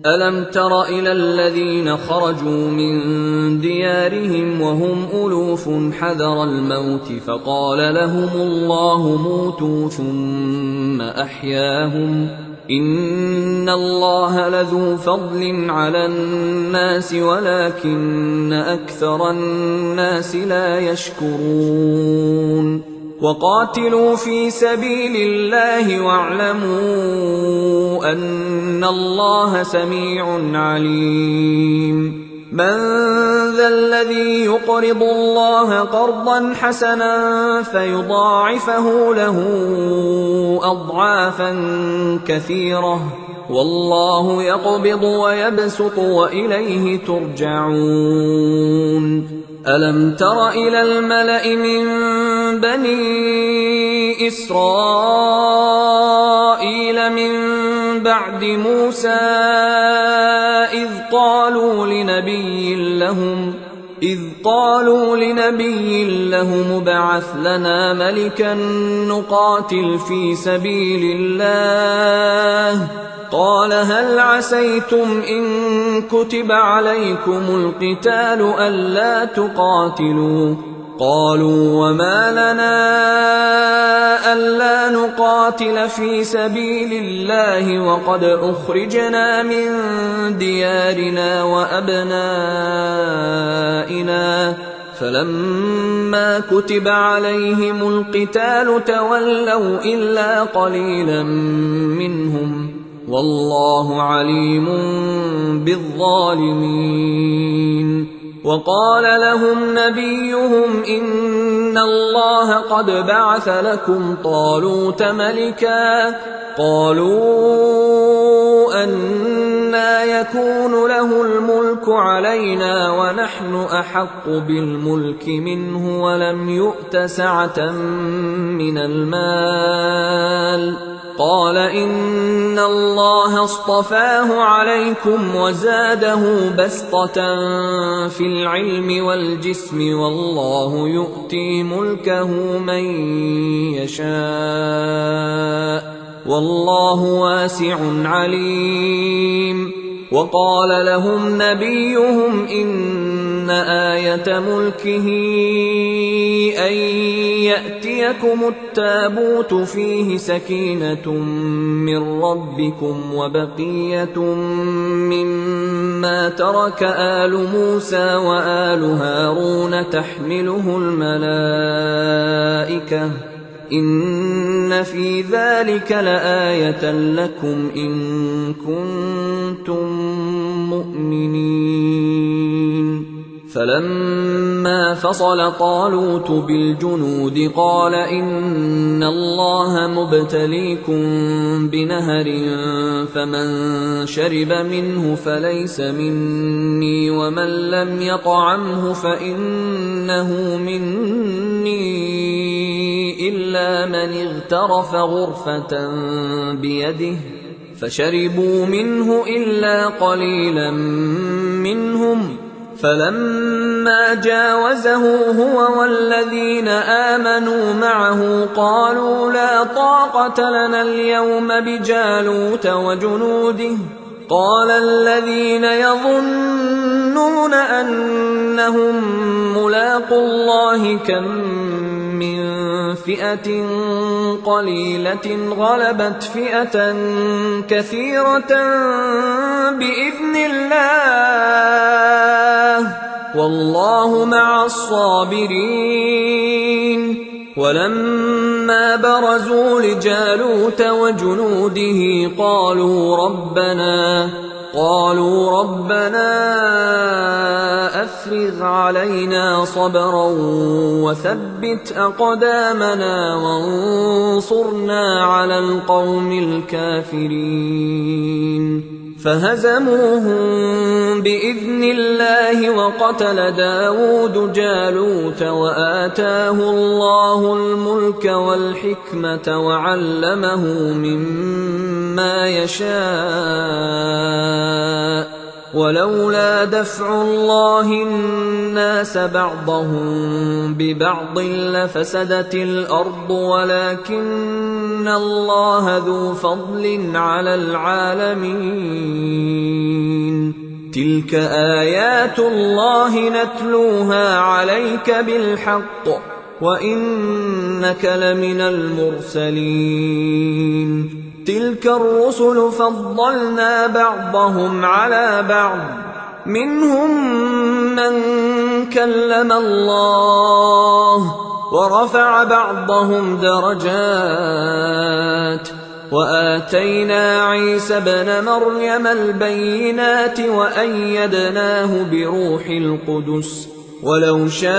ألم تر إلى الذين خرجوا من ديارهم وهم ألوف حذر الموت فقال لهم الله موتوا ثم أحياهم إن الله لذو فضل على الناس ولكن أكثر الناس لا يشكرون وقاتلوا في سبيل الله واعلموا أن الله سميع عليم من ذا الذي يقرض الله قرضا حسنا فيضاعفه له أضعافا كثيرة والله يقبض ويبسط وإليه ترجعون ألم تر إلى الملأ من بني إسرائيل من بعد موسى إذ قالوا لنبي لهم ابعث لنا ملكا نقاتل في سبيل الله قال هل عسيتم إن كتب عليكم القتال ألا تقاتلوا قالوا وما لنا ألا نقاتل في سبيل الله وقد أخرجنا من ديارنا وأبنائنا فلما كتب عليهم القتال تولوا إلا قليلا منهم والله عليم بالظالمين. وقال لهم نبيهم إن الله قد بعث لكم طالوت ملكا. قالوا أنى يكون له الملك علينا ونحن أحق بالملك منه ولم يؤت سعة من المال. قال إن الله اصطفاه عليكم وزاده بسطة في العلم والجسم والله يؤتي ملكه من يشاء والله واسع عليم. وقال لهم نبيهم إن آية ملكه أن يأتيكم التابوت فيه سكينة من ربكم وبقية مما ترك آل موسى وآل هارون تحمله الملائكة إن في ذلك لآية لكم إن كنتم مؤمنين. فلما فصل طالوت بالجنود قال إن الله مبتليكم بنهر فمن شرب منه فليس مني ومن لم يطعمه فإنه مني إلا من اغترف غرفة بيده فشربوا منه إلا قليلا منهم. فلما جاوزه هو والذين آمنوا معه قالوا لا طاقة لنا اليوم بجالوت وجنوده. قال الذين يظنون أنهم ملاقو الله كم من فئة قليلة غلبت فئة كثيرة بإذن الله والله مع الصابرين. ولما برزوا لجالوت وجنوده قالوا ربنا أفرغ علينا صبرا وثبت أقدامنا وانصرنا على القوم الكافرين. فهزموهم بإذن الله وقتل داود جالوت وآتاه الله الملك والحكمة وعلمه مما يشاء. ولولا دفع الله الناس بعضهم ببعض لفسدت الأرض ولكن الله ذو فضل على العالمين. تلك آيات الله نتلوها عليك بالحق وإنك لمن المرسلين. تلك الرسل فضلنا بعضهم على بعض منهم من كلم الله ورفع بعضهم درجات وآتينا عيسى ابن مريم البينات وأيدناه بروح القدس. ولو شاء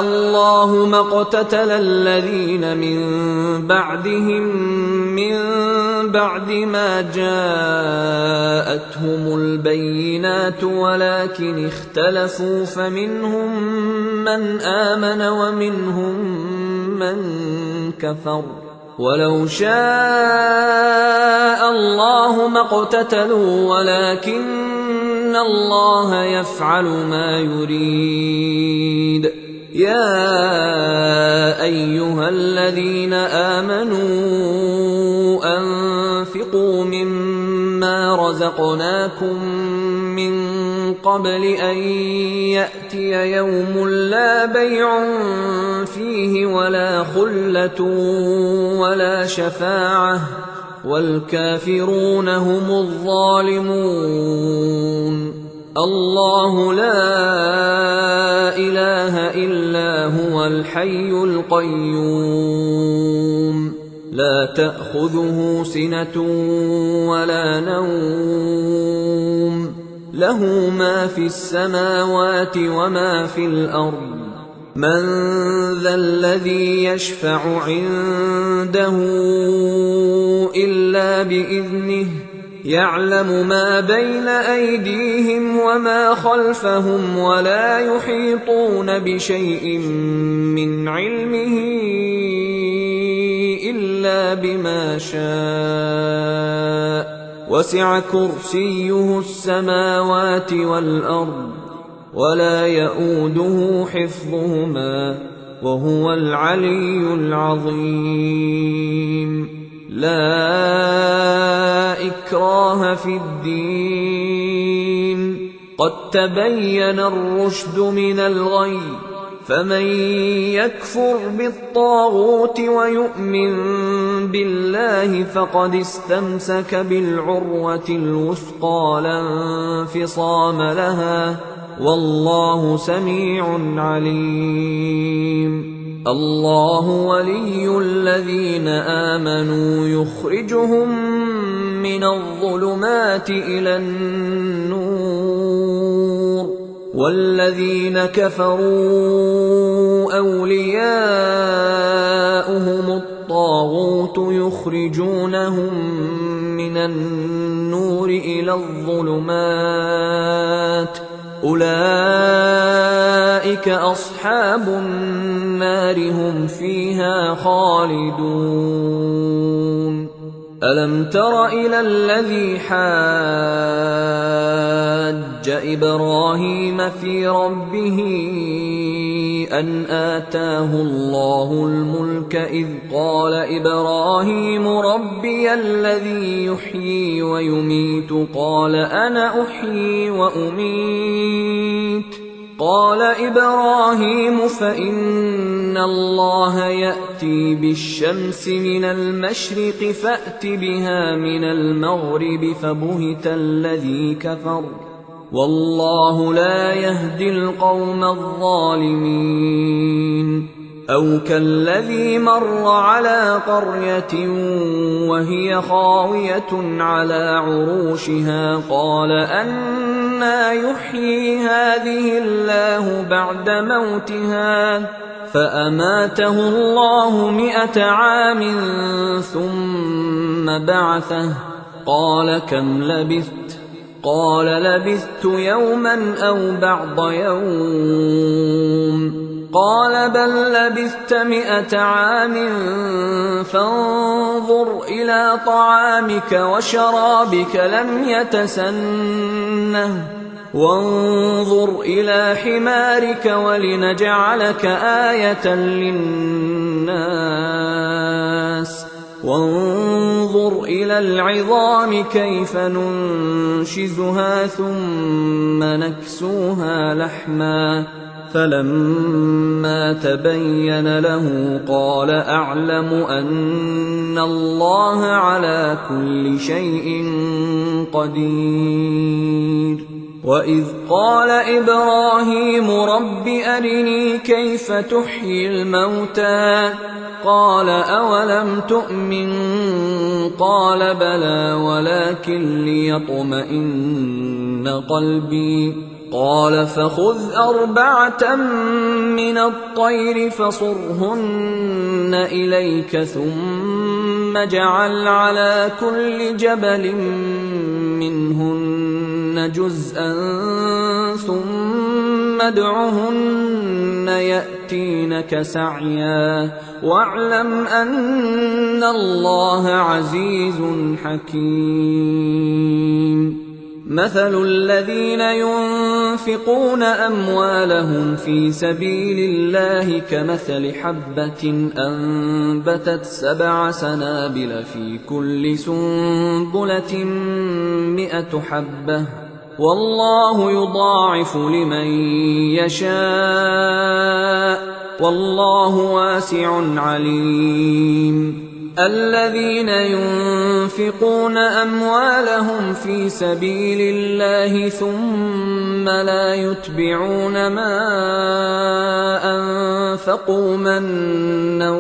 الله ما اقتتل الذين من بعدهم من بعد ما جاءتهم البينات ولكن اختلفوا فمنهم من آمن ومنهم من كفر. ولو شاء الله ما اقتتلوا ولكن الله يفعل ما يريد. يا أيها الذين آمنوا أنفقوا مما رزقناكم من قبل أن يأتي يوم لا بيع فيه ولا خلة ولا شفاعة والكافرون هم الظالمون. الله لا إله إلا هو الحي القيوم لا تأخذه سنة ولا نوم، له ما في السماوات وما في الأرض. من ذا الذي يشفع عنده إلا بإذنه، يعلم ما بين أيديهم وما خلفهم، ولا يحيطون بشيء من علمه إلا بما شاء، وسع كرسيه السماوات والأرض، ولا يئوده حفظهما، وهو العلي العظيم. لا إكراه في الدين، قد تبين الرشد من الغي، فمن يكفر بالطاغوت ويؤمن بالله فقد استمسك بالعروة الوثقى لا انفصام لها، والله سميع عليم. الله ولي الذين آمنوا يخرجهم من الظلمات إلى النور، والذين كفروا أولياؤهم الطاغوت يخرجونهم من النور إلى الظلمات، أولئك أصحاب النار هم فيها خالدون. ألم تر إلى الذي حاج إبراهيم في ربه أن آتاه الله الملك، إذ قال إبراهيم ربي الذي يحيي ويميت، قال أنا أحيي وأميت. قال إبراهيم فإن الله يأتي بالشمس من المشرق فأت بها من المغرب، فبهت الذي كفر، والله لا يهدي القوم الظالمين. أو كالذي مر على قرية وهي خاوية على عروشها، قال أنى يحيي هذه الله بعد موتها، فأماته الله 100 عام ثم بعثه، قال كم لبثت؟ قال لبثت يوما أو بعض يوم. قال بل لبثت 100 عام، فانظر إلى طعامك وشرابك لم يتسنه، وانظر إلى حمارك ولنجعلك آية للناس، وانظر إلى العظام كيف ننشزها ثم نكسوها لحما، فلما تبين له قال أعلم أن الله على كل شيء قدير. وإذ قال إبراهيم رب أرني كيف تحيي الموتى، قال أولم تؤمن؟ قال بلى ولكن ليطمئن قلبي. قال فخذ 4 من الطير فصرهن إليك، ثم اجعل على كل جبل منهن جزءا، ثم ادعهن يأتينك سعيا، واعلم أن الله عزيز حكيم. مثل الذين ينفقون أموالهم في سبيل الله كمثل حبة أنبتت 7 سنابل في كل سنبلة 100 حبة، والله يضاعف لمن يشاء، والله واسع عليم. الذين ينفقون أموالهم في سبيل الله ثم لا يتبعون ما أنفقوا منا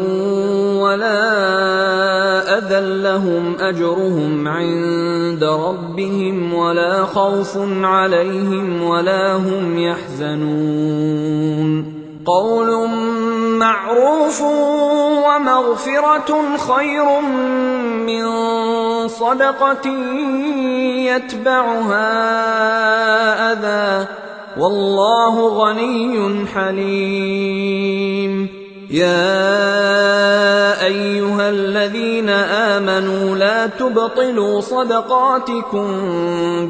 ولا أذى لهم أجرهم عند ربهم ولا خوف عليهم ولا هم يحزنون قول معروف ومغفرة خير من صدقة يتبعها أذى والله غني حليم يا أيها الذين آمنوا لا تبطلوا صدقاتكم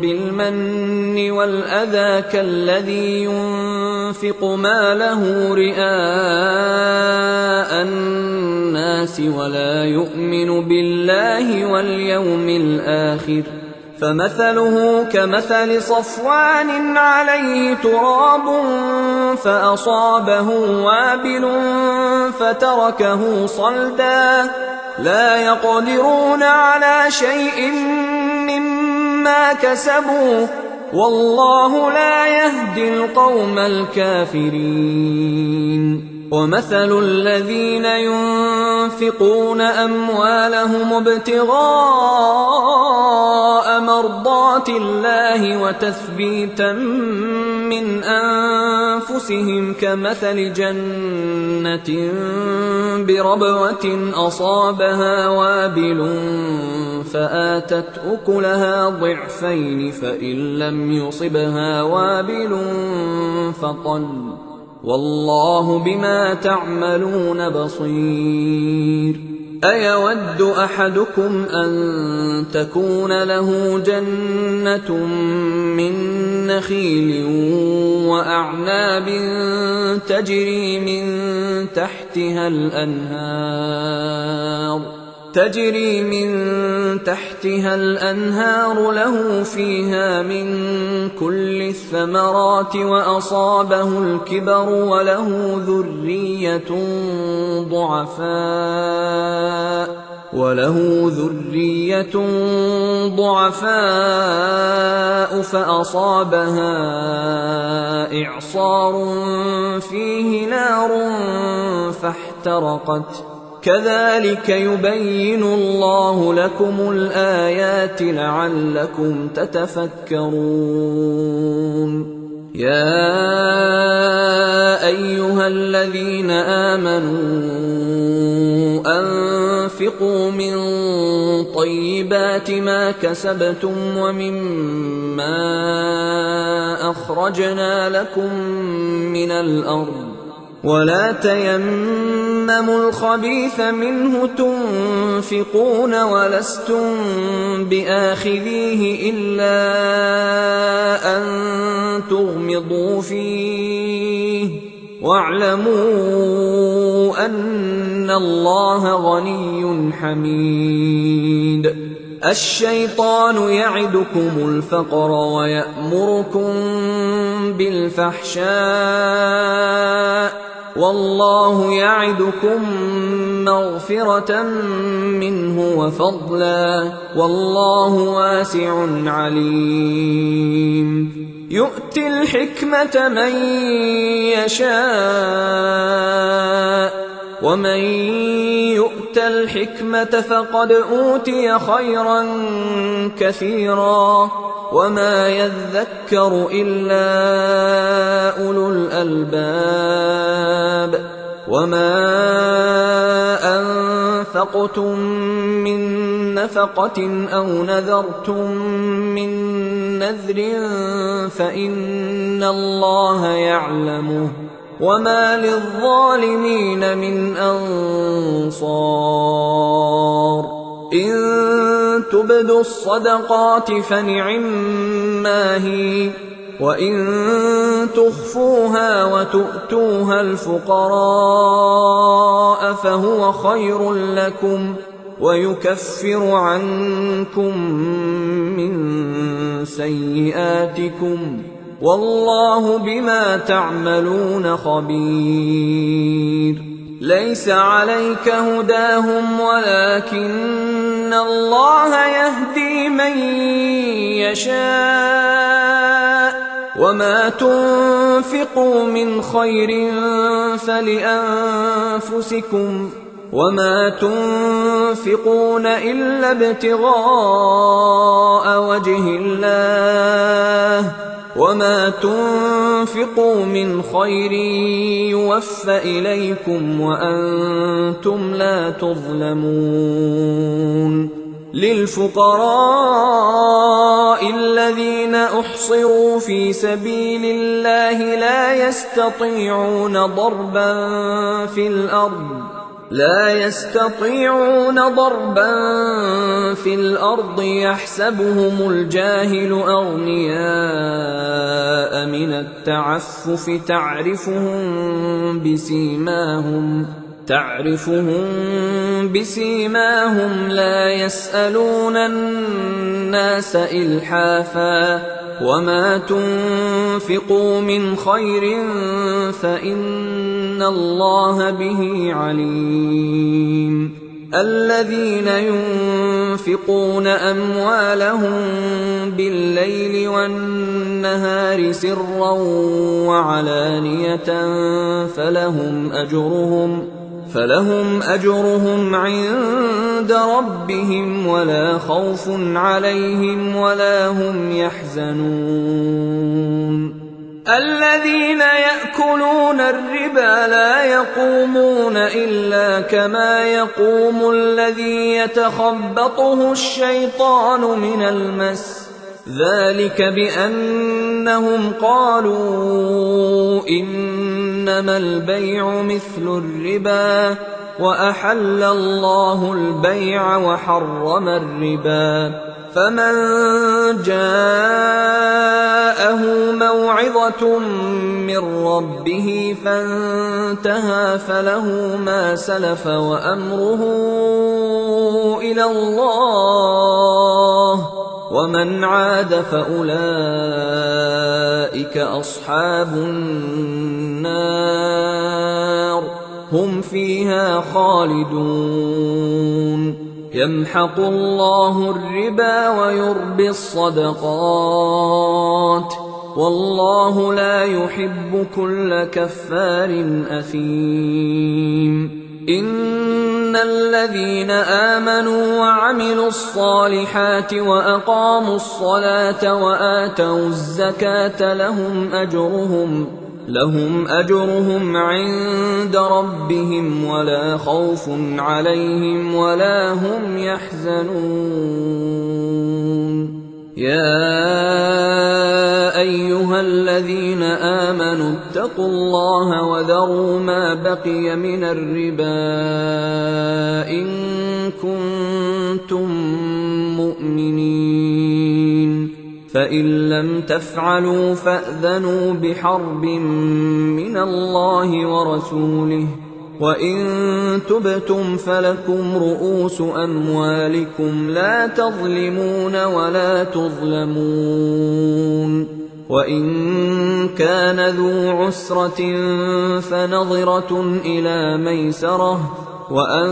بالمن والأذى كالذي ينفق ماله رئاء الناس ولا يؤمن بالله واليوم الآخر فمثله كمثل صفوان عليه تراب فأصابه وابل فتركه صلدا لا يقدرون على شيء مما كسبوا والله لا يهدي القوم الكافرين ومثل الذين ينفقون أموالهم ابتغاء مرضات الله وتثبيتا من أنفسهم كمثل جنة بربوة أصابها وابل فآتت أكلها ضعفين فإن لم يصبها وابل فطل والله بما تعملون بصير أيود أحدكم أن تكون له جنة من نخيل وأعناب تجري من تحتها الأنهار له فيها من كل الثمرات وأصابه الكبر وله ذرية ضعفاء فأصابها إعصار فيه نار فاحترقت كذلك يبين الله لكم الآيات لعلكم تتفكرون يا أيها الذين آمنوا أنفقوا من طيبات ما كسبتم ومما أخرجنا لكم من الأرض ولا تيمموا الخبيث منه تنفقون ولستم بآخذيه إلا أن تغمضوا فيه واعلموا أن الله غني حميد الشيطان يعدكم الفقر ويأمركم بالفحشاء والله يعدكم مغفرة منه وفضلا والله واسع عليم يؤتي الحكمة من يشاء ومن يؤت الحكمة فقد أوتي خيرا كثيرا وما يذكر إلا أولو الألباب وما أنفقتم من نفقة أو نذرتم من نذر فإن الله يعلمه وما للظالمين من أنصار إن تبدوا الصدقات فنعما هي وإن تخفوها وتؤتوها الفقراء فهو خير لكم ويكفر عنكم من سيئاتكم والله بما تعملون خبير ليس عليك هداهم ولكن الله يهدي من يشاء وما تنفقوا من خير فلأنفسكم وما تنفقون إلا ابتغاء وجه الله وما تنفقوا من خير يوفى إليكم وأنتم لا تظلمون للفقراء الذين أحصروا في سبيل الله لا يستطيعون ضربا في الأرض يحسبهم الجاهل أغنياء من التعفف تعرفهم بسيماهم لا يسألون الناس إلحافا وما تنفقوا من خير فإن الله به عليم الذين ينفقون أموالهم بالليل والنهار سرا وعلانية فلهم أجرهم عند ربهم ولا خوف عليهم ولا هم يحزنون الذين يأكلون الربا لا يقومون إلا كما يقوم الذي يتخبطه الشيطان من المس ذلك بأنهم قالوا إنما البيع مثل الربا وأحل الله البيع وحرم الربا فمن جاءه موعظة من ربه فانتهى فله ما سلف وأمره إلى الله ومن عاد فأولئك أصحاب النار هم فيها خالدون يمحق الله الربا ويربي الصدقات والله لا يحب كل كفار أثيم إن الذين آمنوا وعملوا الصالحات وأقاموا الصلاة وآتوا الزكاة لهم أجرهم عند ربهم ولا خوف عليهم ولا هم يحزنون يا أيها الذين آمنوا اتقوا الله وذروا ما بقي من الربا إن كنتم مؤمنين فإن لم تفعلوا فأذنوا بحرب من الله ورسوله وإن تبتم فلكم رؤوس أموالكم لا تظلمون ولا تظلمون وإن كان ذو عسرة فنظرة إلى ميسرة وأن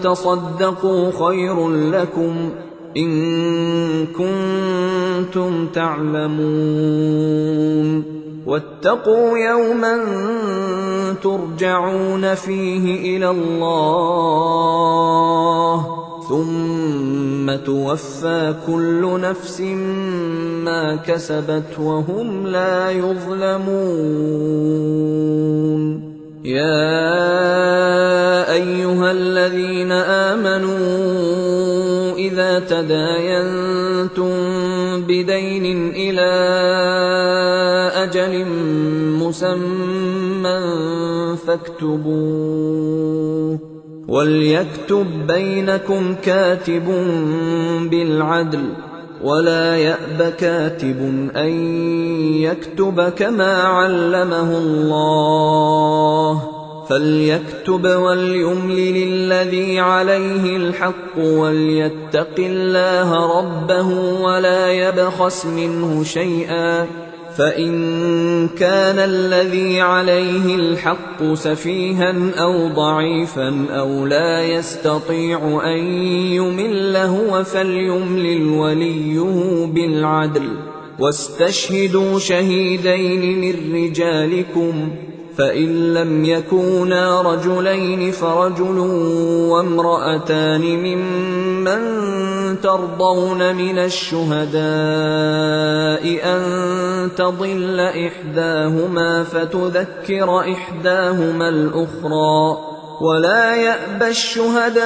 تصدقوا خير لكم إن كنتم تعلمون واتقوا يوما ترجعون فيه إلى الله ثم توفى كل نفس ما كسبت وهم لا يظلمون يا أيها الذين آمنوا إذا تداينتم بدين إلى أجل مسمى فاكتبوه وليكتب بينكم كاتب بالعدل ولا يأب كاتب أن يكتب كما علمه الله فليكتب وليملل الذي عليه الحق وليتق الله ربه ولا يبخس منه شيئا فإن كان الذي عليه الحق سفيها أو ضعيفا أو لا يستطيع أن يمل هو فليملل وليه بالعدل، واستشهدوا شهيدين من رجالكم، فإن لم يكونا رجلين فرجل وامرأتان ممن ترضون من الشهداء أن تضل إحداهما فتذكر إحداهما الأخرى، ولا يأبى الشهداء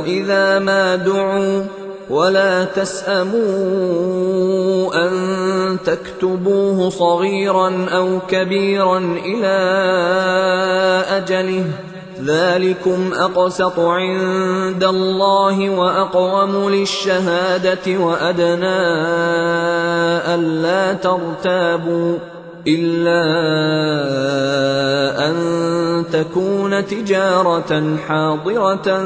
إذا ما دعوا، ولا تسأموا أن تكتبوه صغيرا أو كبيرا إلى أجله، ذلكم أقسط عند الله وأقوم للشهادة وأدنى ألا ترتابوا، إلا أن تكون تجارة حاضرة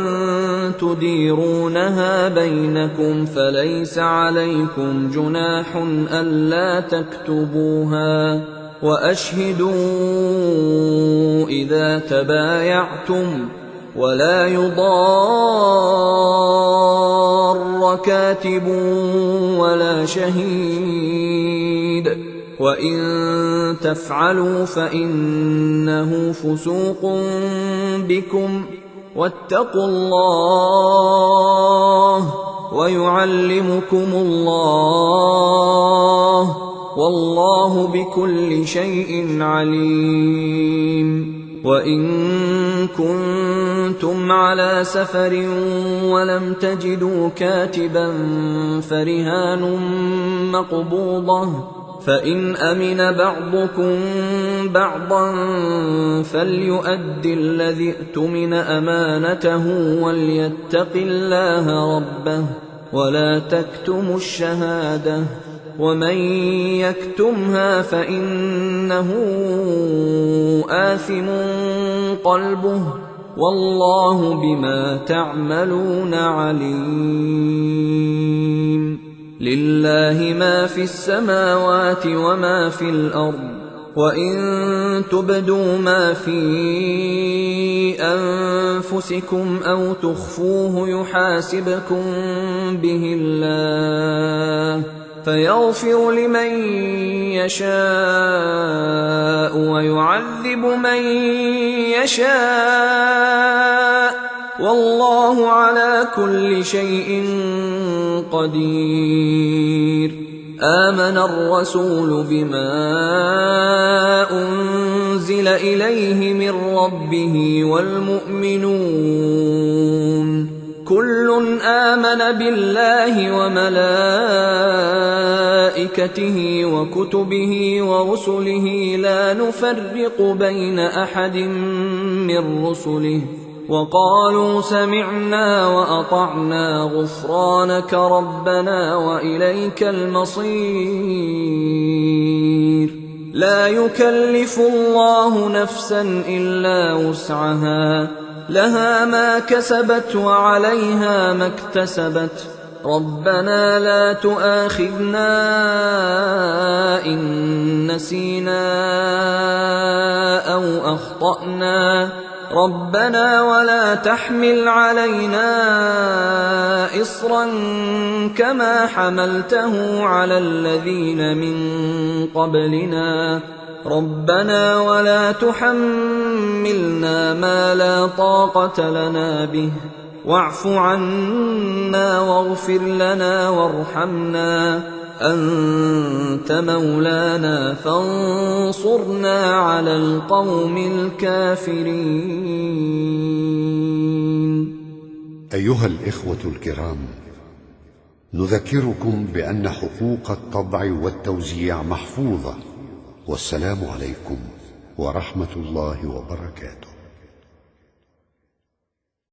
تديرونها بينكم فليس عليكم جناح ألا تكتبوها، وأشهدوا إذا تبايعتم، ولا يضار كاتب ولا شهيد، وإن تفعلوا فإنه فسوق بكم، واتقوا الله ويعلمكم الله، والله بكل شيء عليم. وإن كنتم على سفر ولم تجدوا كاتبا فرهان مقبوضة، فإن أمن بعضكم بعضا فليؤد الذي اؤتمن أمانته وليتق الله ربه، ولا تكتموا الشهادة، ومن يكتمها فإنه آثم قلبه، والله بما تعملون عليم. لله ما في السماوات وما في الأرض، وإن تبدوا ما في أنفسكم أو تخفوه يحاسبكم به الله، فيغفر لمن يشاء ويعذب من يشاء، والله على كل شيء قدير. آمن الرسول بما أنزل إليه من ربه والمؤمنون كل آمن بالله وملائكته وكتبه ورسله لا نفرق بين أحد من رسله، وقالوا سمعنا وأطعنا غفرانك ربنا وإليك المصير. لا يكلف الله نفسا إلا وسعها، لها ما كسبت وعليها ما اكتسبت، ربنا لا تؤاخذنا إن نسينا أو أخطأنا، ربنا ولا تحمل علينا إصرا كما حملته على الذين من قبلنا، ربنا ولا تحملنا ما لا طاقة لنا به، واعف عنا واغفر لنا وارحمنا، أنت مولانا فانصرنا على القوم الكافرين. أيها الإخوة الكرام، نذكركم بأن حقوق الطبع والتوزيع محفوظة، والسلام عليكم ورحمة الله وبركاته.